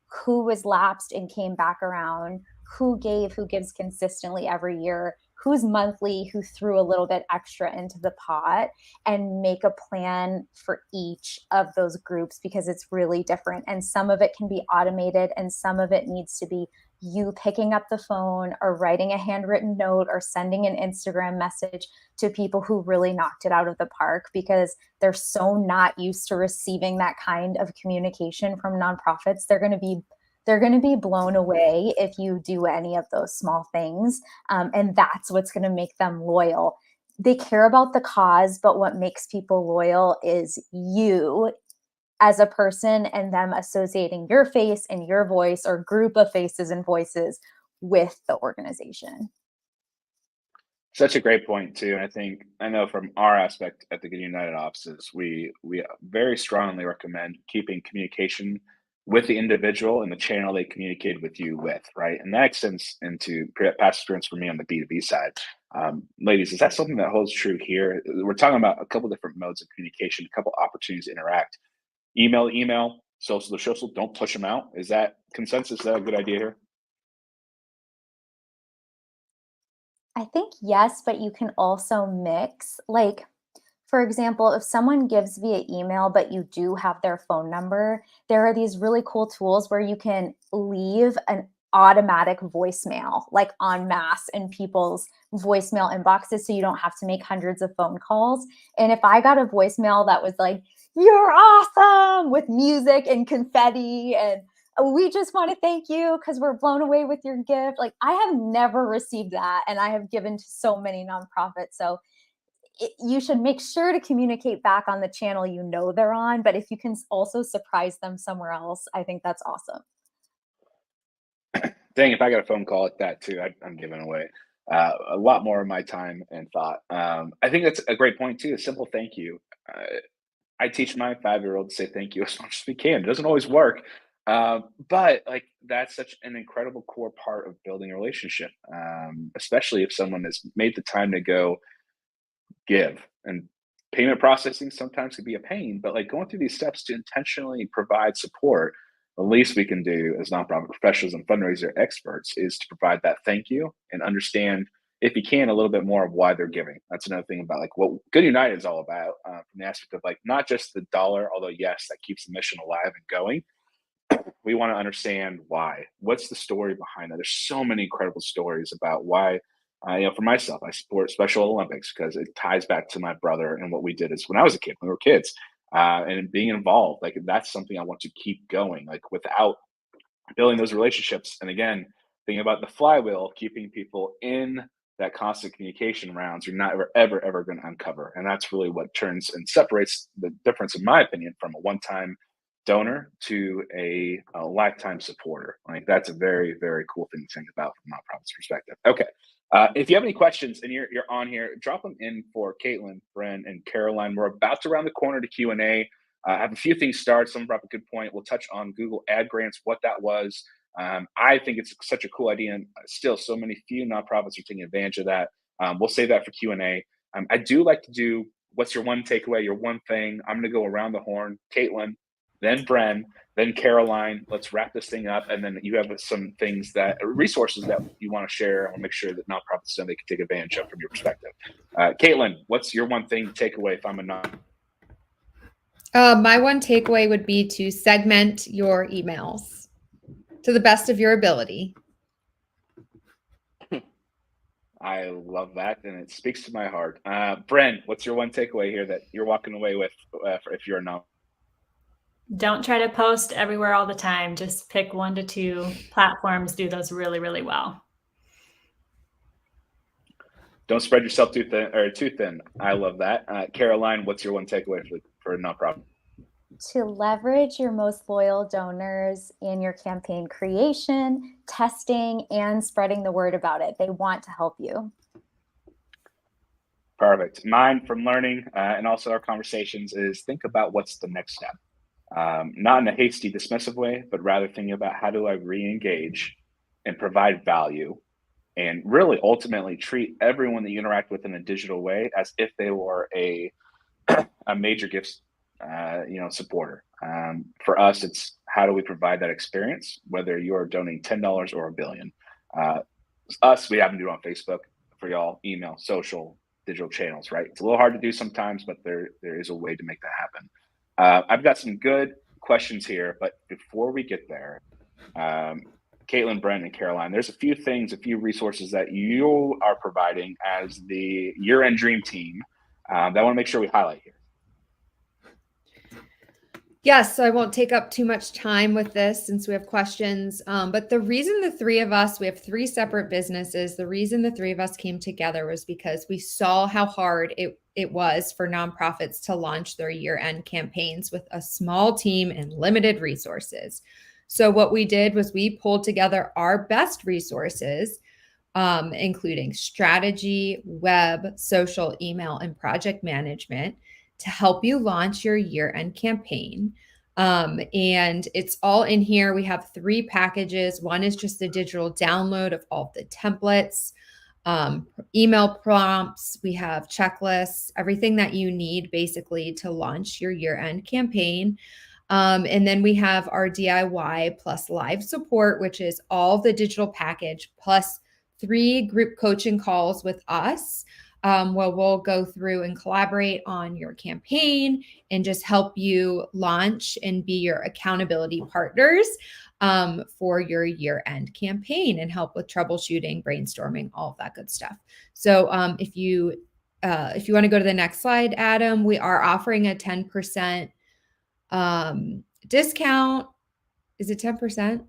who was lapsed and came back around, who gives consistently every year, who's monthly, who threw a little bit extra into the pot, and make a plan for each of those groups because it's really different. And some of it can be automated and some of it needs to be you picking up the phone or writing a handwritten note or sending an Instagram message to people who really knocked it out of the park, because they're so not used to receiving that kind of communication from nonprofits. They're going to be blown away if you do any of those small things. And that's what's going to make them loyal. They care about the cause, but what makes people loyal is you as a person and them associating your face and your voice or group of faces and voices with the organization. Such a great point too. And I know from our aspect at the Good United offices, we very strongly recommend keeping communication with the individual and the channel they communicated with you with, right? And that extends into past experience for me on the B2B side. Ladies, is that something that holds true here? We're talking about a couple different modes of communication, a couple opportunities to interact. Email, social to social, don't push them out. Is that consensus? Is that a good idea here? I think yes, but you can also mix. Like, for example, if someone gives via email, but you do have their phone number, there are these really cool tools where you can leave an automatic voicemail, like en masse in people's voicemail inboxes, so you don't have to make hundreds of phone calls. And if I got a voicemail that was like, "You're awesome," with music and confetti and "We just want to thank you because we're blown away with your gift." Like, I have never received that, and I have given to so many nonprofits. So you should make sure to communicate back on the channel they're on. But if you can also surprise them somewhere else, I think that's awesome. Dang, if I got a phone call like that too, I'm giving away a lot more of my time and thought. I think that's a great point too. A simple thank you. I teach my 5-year-old to say thank you as much as we can. It doesn't always work, but like that's such an incredible core part of building a relationship, especially if someone has made the time to go give. And payment processing sometimes can be a pain, but like going through these steps to intentionally provide support, the least we can do as nonprofit professionals and fundraiser experts is to provide that thank you and understand, if you can, a little bit more of why they're giving. That's another thing about like what Good United is all about, from the aspect of like not just the dollar, although yes, that keeps the mission alive and going. We want to understand why. What's the story behind that? There's so many incredible stories about why For myself, I support Special Olympics because it ties back to my brother and what we did as when I was a kid, when we were kids, and being involved. Like that's something I want to keep going. Like without building those relationships, and again, thinking about the flywheel, keeping people in that constant communication rounds, you're not ever going to uncover, and that's really what turns and separates the difference, in my opinion, from a one-time donor to a lifetime supporter. Like that's a very cool thing to think about from a nonprofit's perspective. Okay. If you have any questions and you're on here, drop them in for Caitlin, Bren, and Caroline. We're about to round the corner to Q&A. I have a few things started. Some brought up a good point. We'll touch on Google Ad Grants, what that was. I think it's such a cool idea, and still so many few nonprofits are taking advantage of that. We'll save that for Q&A. I do like to do, what's your one takeaway, your one thing? I'm going to go around the horn. Caitlin, then Bren, then Caroline. Let's wrap this thing up. And then you have some things resources that you want to share. I'll make sure that nonprofits know they can take advantage of from your perspective. Caitlin, what's your one thing takeaway if I'm a nonprofit? My one takeaway would be to segment your emails to the best of your ability. I love that, and it speaks to my heart. Bren, what's your one takeaway here that you're walking away with if you're a nonprofit? Don't try to post everywhere all the time. Just pick 1 to 2 platforms. Do those really well. Don't spread yourself too thin. I love that. Caroline, what's your one takeaway for a nonprofit? To leverage your most loyal donors in your campaign creation, testing, and spreading the word about it. They want to help you. Perfect. Mine from learning and also our conversations is think about what's the next step. Not in a hasty, dismissive way, but rather thinking about how do I re-engage and provide value, and really ultimately treat everyone that you interact with in a digital way as if they were a major gifts supporter. For us, it's how do we provide that experience, whether you're donating $10 or $1 billion. Us, we happen to do it on Facebook. For y'all, email, social, digital channels, right? It's a little hard to do sometimes, but there is a way to make that happen. I've got some good questions here, but before we get there, Caitlin, Brent, and Caroline, there's a few resources that you are providing as the year-end dream team that I want to make sure we highlight here. Yes, so I won't take up too much time with this since we have questions. But the reason the three of us, we have 3 separate businesses. The reason the 3 of us came together was because we saw how hard it was for nonprofits to launch their year-end campaigns with a small team and limited resources. So what we did was we pulled together our best resources, including strategy, web, social, email, and project management, to help you launch your year-end campaign. And it's all in here. We have 3 packages. One is just a digital download of all the templates, email prompts. We have checklists, everything that you need basically to launch your year-end campaign. And then we have our DIY plus live support, which is all the digital package plus 3 group coaching calls with us. Where we'll go through and collaborate on your campaign and just help you launch and be your accountability partners for your year-end campaign and help with troubleshooting, brainstorming, all of that good stuff. So if you want to go to the next slide, Adam, we are offering a 10% discount. Is it 10%?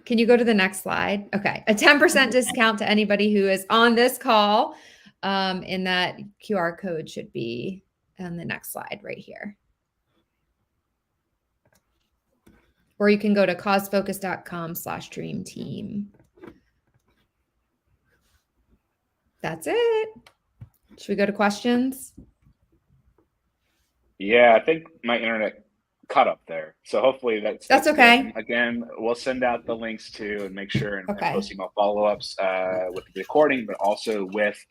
Can you go to the next slide? Okay. A 10% discount to anybody who is on this call. And that QR code should be on the next slide right here. Or you can go to causefocus.com/dreamteam. That's it. Should we go to questions? Yeah, I think my internet cut up there. So hopefully that's okay. Good. Again, we'll send out the links too and make sure and post email follow-ups with the recording, but also with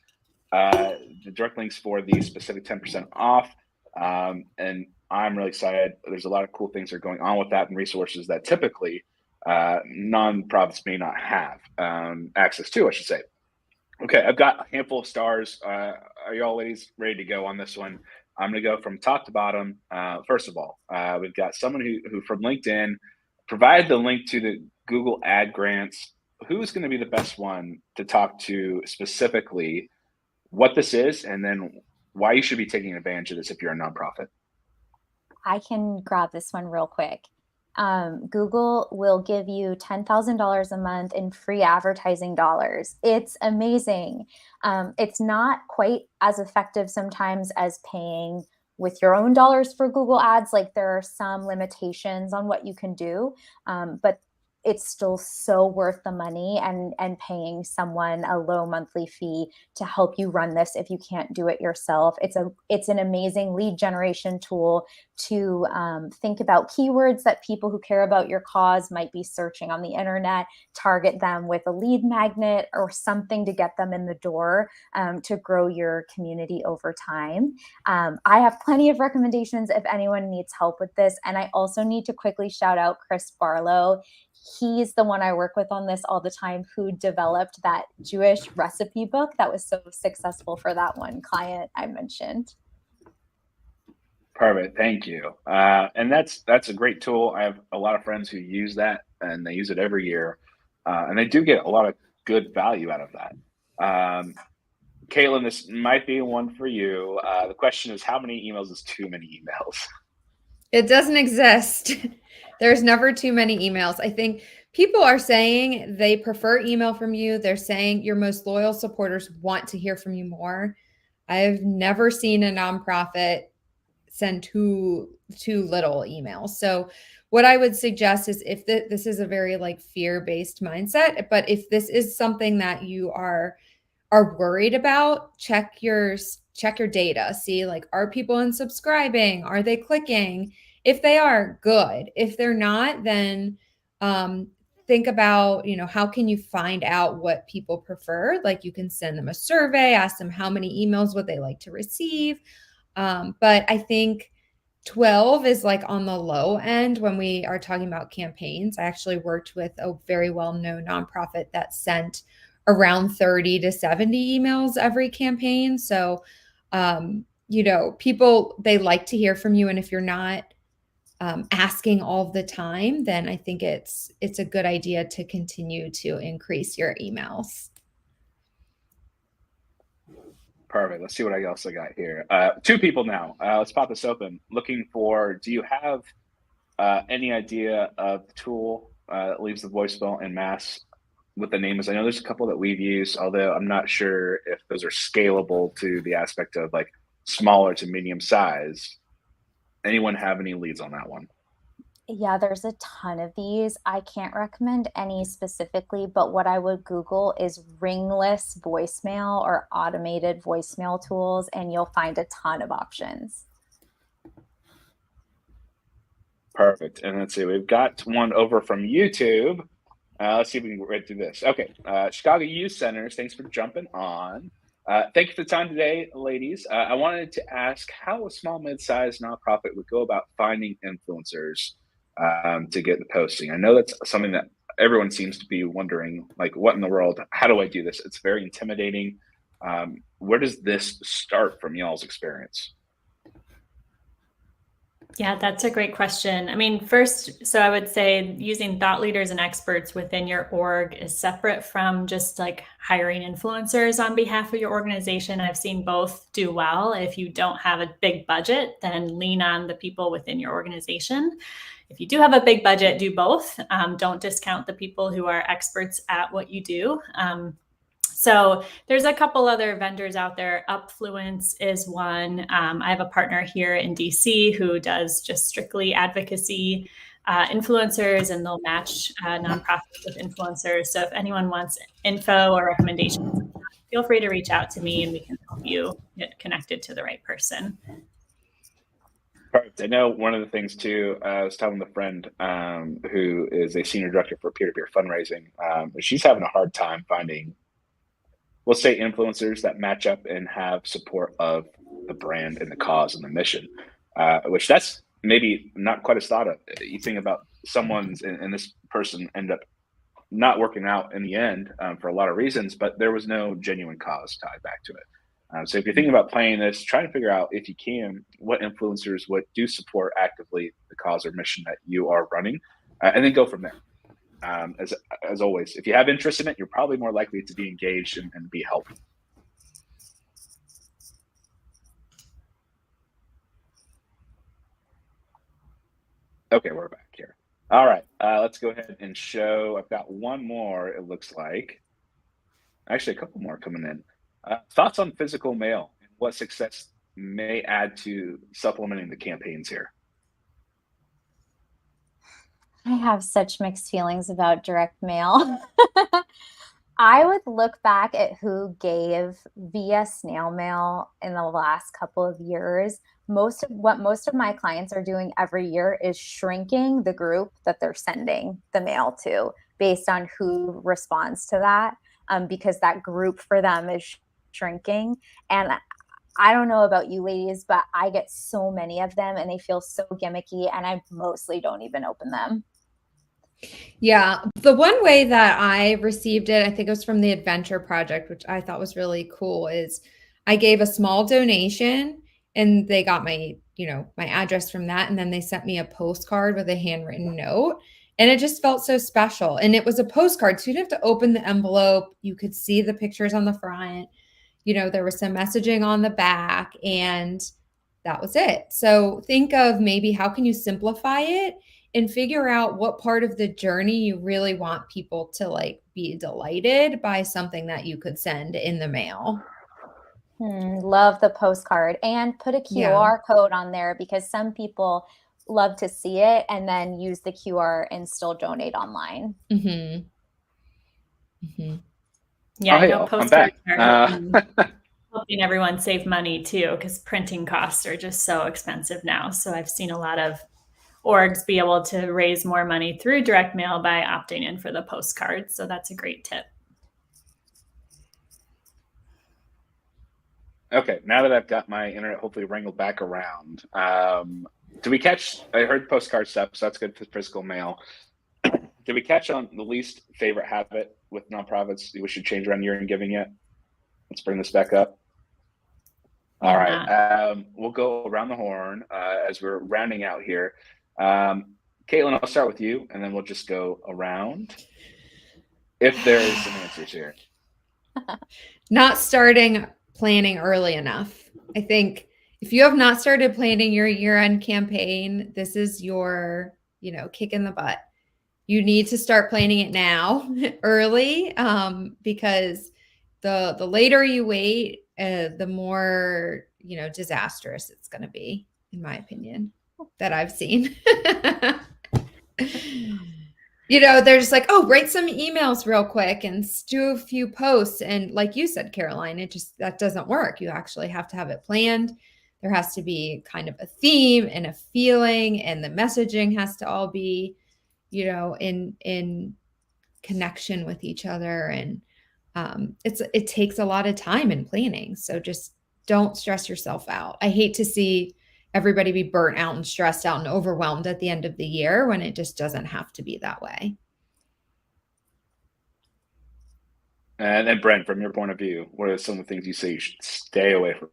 the direct links for the specific 10% off. And I'm really excited. There's a lot of cool things that are going on with that and resources that typically nonprofits may not have access to, I should say. Okay, I've got a handful of stars. Are y'all ladies ready to go on this one? I'm going to go from top to bottom. First of all, we've got someone who from LinkedIn provided the link to the Google Ad Grants who's going to be the best one to talk to specifically what this is, and then why you should be taking advantage of this if you're a nonprofit? I can grab this one real quick. Google will give you $10,000 a month in free advertising dollars. It's amazing. It's not quite as effective sometimes as paying with your own dollars for Google Ads. Like, there are some limitations on what you can do, but it's still so worth the money and paying someone a low monthly fee to help you run this if you can't do it yourself. It's an amazing lead generation tool to think about keywords that people who care about your cause might be searching on the internet, target them with a lead magnet or something to get them in the door, to grow your community over time. I have plenty of recommendations if anyone needs help with this. And I also need to quickly shout out Chris Barlow. He's the one I work with on this all the time, who developed that Jewish recipe book that was so successful for that one client I mentioned. Perfect. Thank you. And that's a great tool. I have a lot of friends who use that, and they use it every year, and they do get a lot of good value out of that. Caitlin, this might be one for you. The question is, how many emails is too many emails? It doesn't exist. There's never too many emails. I think people are saying they prefer email from you. They're saying your most loyal supporters want to hear from you more. I've never seen a nonprofit send too little email. So what I would suggest is, if this is a very like fear-based mindset, but if this is something that you are worried about, check your data. See, like, are people unsubscribing? Are they clicking? If they are, good. If they're not, then think about, how can you find out what people prefer? Like, you can send them a survey, ask them how many emails would they like to receive. But I think 12 is like on the low end when we are talking about campaigns. I actually worked with a very well-known nonprofit that sent around 30 to 70 emails every campaign. So, people, they like to hear from you. And if you're not asking all the time, then I think it's a good idea to continue to increase your emails. Perfect. Let's see what else I got here. Two people now. Let's pop this open. Do you have any idea of the tool that leaves the voicemail en masse with the names? I know there's a couple that we've used, although I'm not sure if those are scalable to the aspect of like smaller to medium size. Anyone have any leads on that one? Yeah, there's a ton of these. I can't recommend any specifically, but what I would Google is ringless voicemail or automated voicemail tools, and you'll find a ton of options. Perfect. And let's see, we've got one over from YouTube. Let's see if we can get through this. Okay. Chicago Youth Centers, thanks for jumping on. Thank you for the time today, ladies. I wanted to ask how a small, mid-sized nonprofit would go about finding influencers to get the posting. I know that's something that everyone seems to be wondering, like, what in the world? How do I do this? It's very intimidating. Where does this start from y'all's experience? Yeah, that's a great question. I mean, first, so I would say using thought leaders and experts within your org is separate from just like hiring influencers on behalf of your organization. I've seen both do well. If you don't have a big budget, then lean on the people within your organization. If you do have a big budget, do both. Don't discount the people who are experts at what you do. So there's a couple other vendors out there. Upfluence is one. I have a partner here in DC who does just strictly advocacy influencers, and they'll match nonprofits with influencers. So if anyone wants info or recommendations, feel free to reach out to me and we can help you get connected to the right person. Perfect. I know one of the things too, I was telling a friend who is a senior director for peer-to-peer fundraising. She's having a hard time finding, we'll say, influencers that match up and have support of the brand and the cause and the mission, which that's maybe not quite as thought of. You think about someone's, and this person ended up not working out in the end for a lot of reasons, but there was no genuine cause tied back to it. So if you're thinking about playing this, try to figure out, if you can, what influencers do support actively the cause or mission that you are running, and then go from there. As always, if you have interest in it, you're probably more likely to be engaged and be helped. Okay, we're back here. All right, let's go ahead and show. I've got one more, it looks like. Actually, a couple more coming in. Thoughts on physical mail and what success may add to supplementing the campaigns here? I have such mixed feelings about direct mail. I would look back at who gave via snail mail in the last couple of years. Most of my clients are doing every year is shrinking the group that they're sending the mail to based on who responds to that, because that group for them is shrinking. And I don't know about you ladies, but I get so many of them and they feel so gimmicky, and I mostly don't even open them. Yeah, the one way that I received it, I think it was from the Adventure Project, which I thought was really cool, is I gave a small donation and they got my, my address from that. And then they sent me a postcard with a handwritten note. And it just felt so special. And it was a postcard, so you didn't have to open the envelope. You could see the pictures on the front. There was some messaging on the back, and that was it. So think of maybe how can you simplify it and figure out what part of the journey you really want people to be delighted by something that you could send in the mail. Love the postcard, and put a QR code on there, because some people love to see it and then use the QR and still donate online. Mm-hmm. Mm-hmm. Yeah, I know postcards are helping everyone save money too, because printing costs are just so expensive now. So I've seen a lot of orgs be able to raise more money through direct mail by opting in for the postcards. So that's a great tip. Okay, now that I've got my internet hopefully wrangled back around, did we catch? I heard postcard stuff, so that's good for physical mail. Did we catch on the least favorite habit with nonprofits we should change around year-end giving yet? Let's bring this back up. All right, we'll go around the horn as we're rounding out here. Caitlin, I'll start with you, and then we'll just go around. If there is some answers here. Not starting planning early enough. I think if you have not started planning your year-end campaign, this is your, kick in the butt. You need to start planning it now early, because the later you wait, the more, disastrous it's going to be, in my opinion, that I've seen. They're just like, oh, write some emails real quick and do a few posts. And like you said, Caroline, that doesn't work. You actually have to have it planned. There has to be kind of a theme and a feeling, and the messaging has to all be, in connection with each other. And it takes a lot of time in planning. So just don't stress yourself out. I hate to see everybody be burnt out and stressed out and overwhelmed at the end of the year when it just doesn't have to be that way. And then Brent, from your point of view, what are some of the things you say you should stay away from?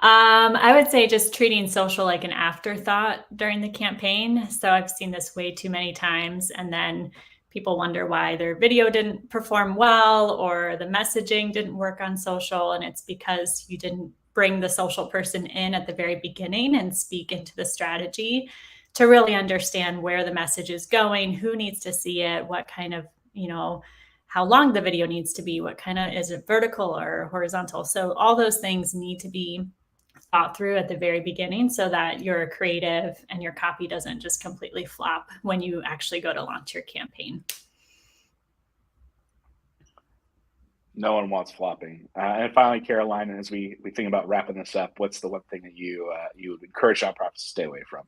I would say just treating social like an afterthought during the campaign. So I've seen this way too many times, and then people wonder why their video didn't perform well or the messaging didn't work on social. And it's because you didn't bring the social person in at the very beginning and speak into the strategy to really understand where the message is going, who needs to see it, what kind of, how long the video needs to be, what kind of, is it vertical or horizontal? So all those things need to be thought through at the very beginning so that your creative and your copy doesn't just completely flop when you actually go to launch your campaign. No one wants flopping. And finally, Caroline, as we think about wrapping this up, what's the one thing that you would encourage nonprofits to stay away from?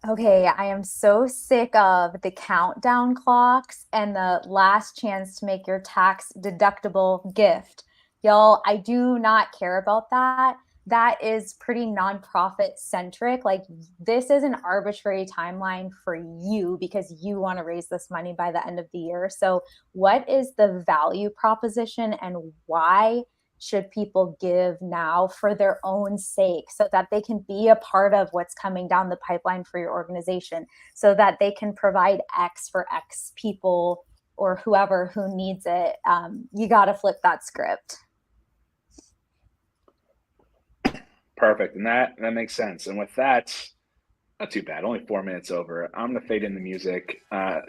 Okay, I am so sick of the countdown clocks and the last chance to make your tax deductible gift. Y'all, I do not care about that. That is pretty nonprofit centric. Like, this is an arbitrary timeline for you because you want to raise this money by the end of the year. So what is the value proposition, and why should people give now for their own sake, so that they can be a part of what's coming down the pipeline for your organization, so that they can provide X for X people or whoever who needs it? You got to flip that script. Perfect. And that makes sense. And with that, not too bad. Only 4 minutes over. I'm going to fade in the music.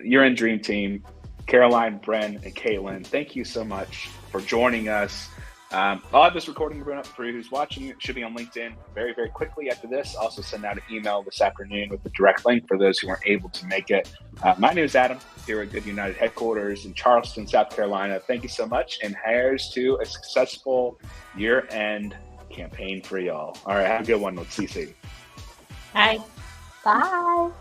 You're in Dream Team. Caroline, Bren, and Caitlin, thank you so much for joining us. I'll have this recording going up for you who's watching. It should be on LinkedIn very, very quickly after this. Also send out an email this afternoon with the direct link for those who weren't able to make it. My name is Adam here at Good United headquarters in Charleston, South Carolina. Thank you so much, and here's to a successful year-end campaign for y'all. All right, have a good one. Let's see. Bye. Bye.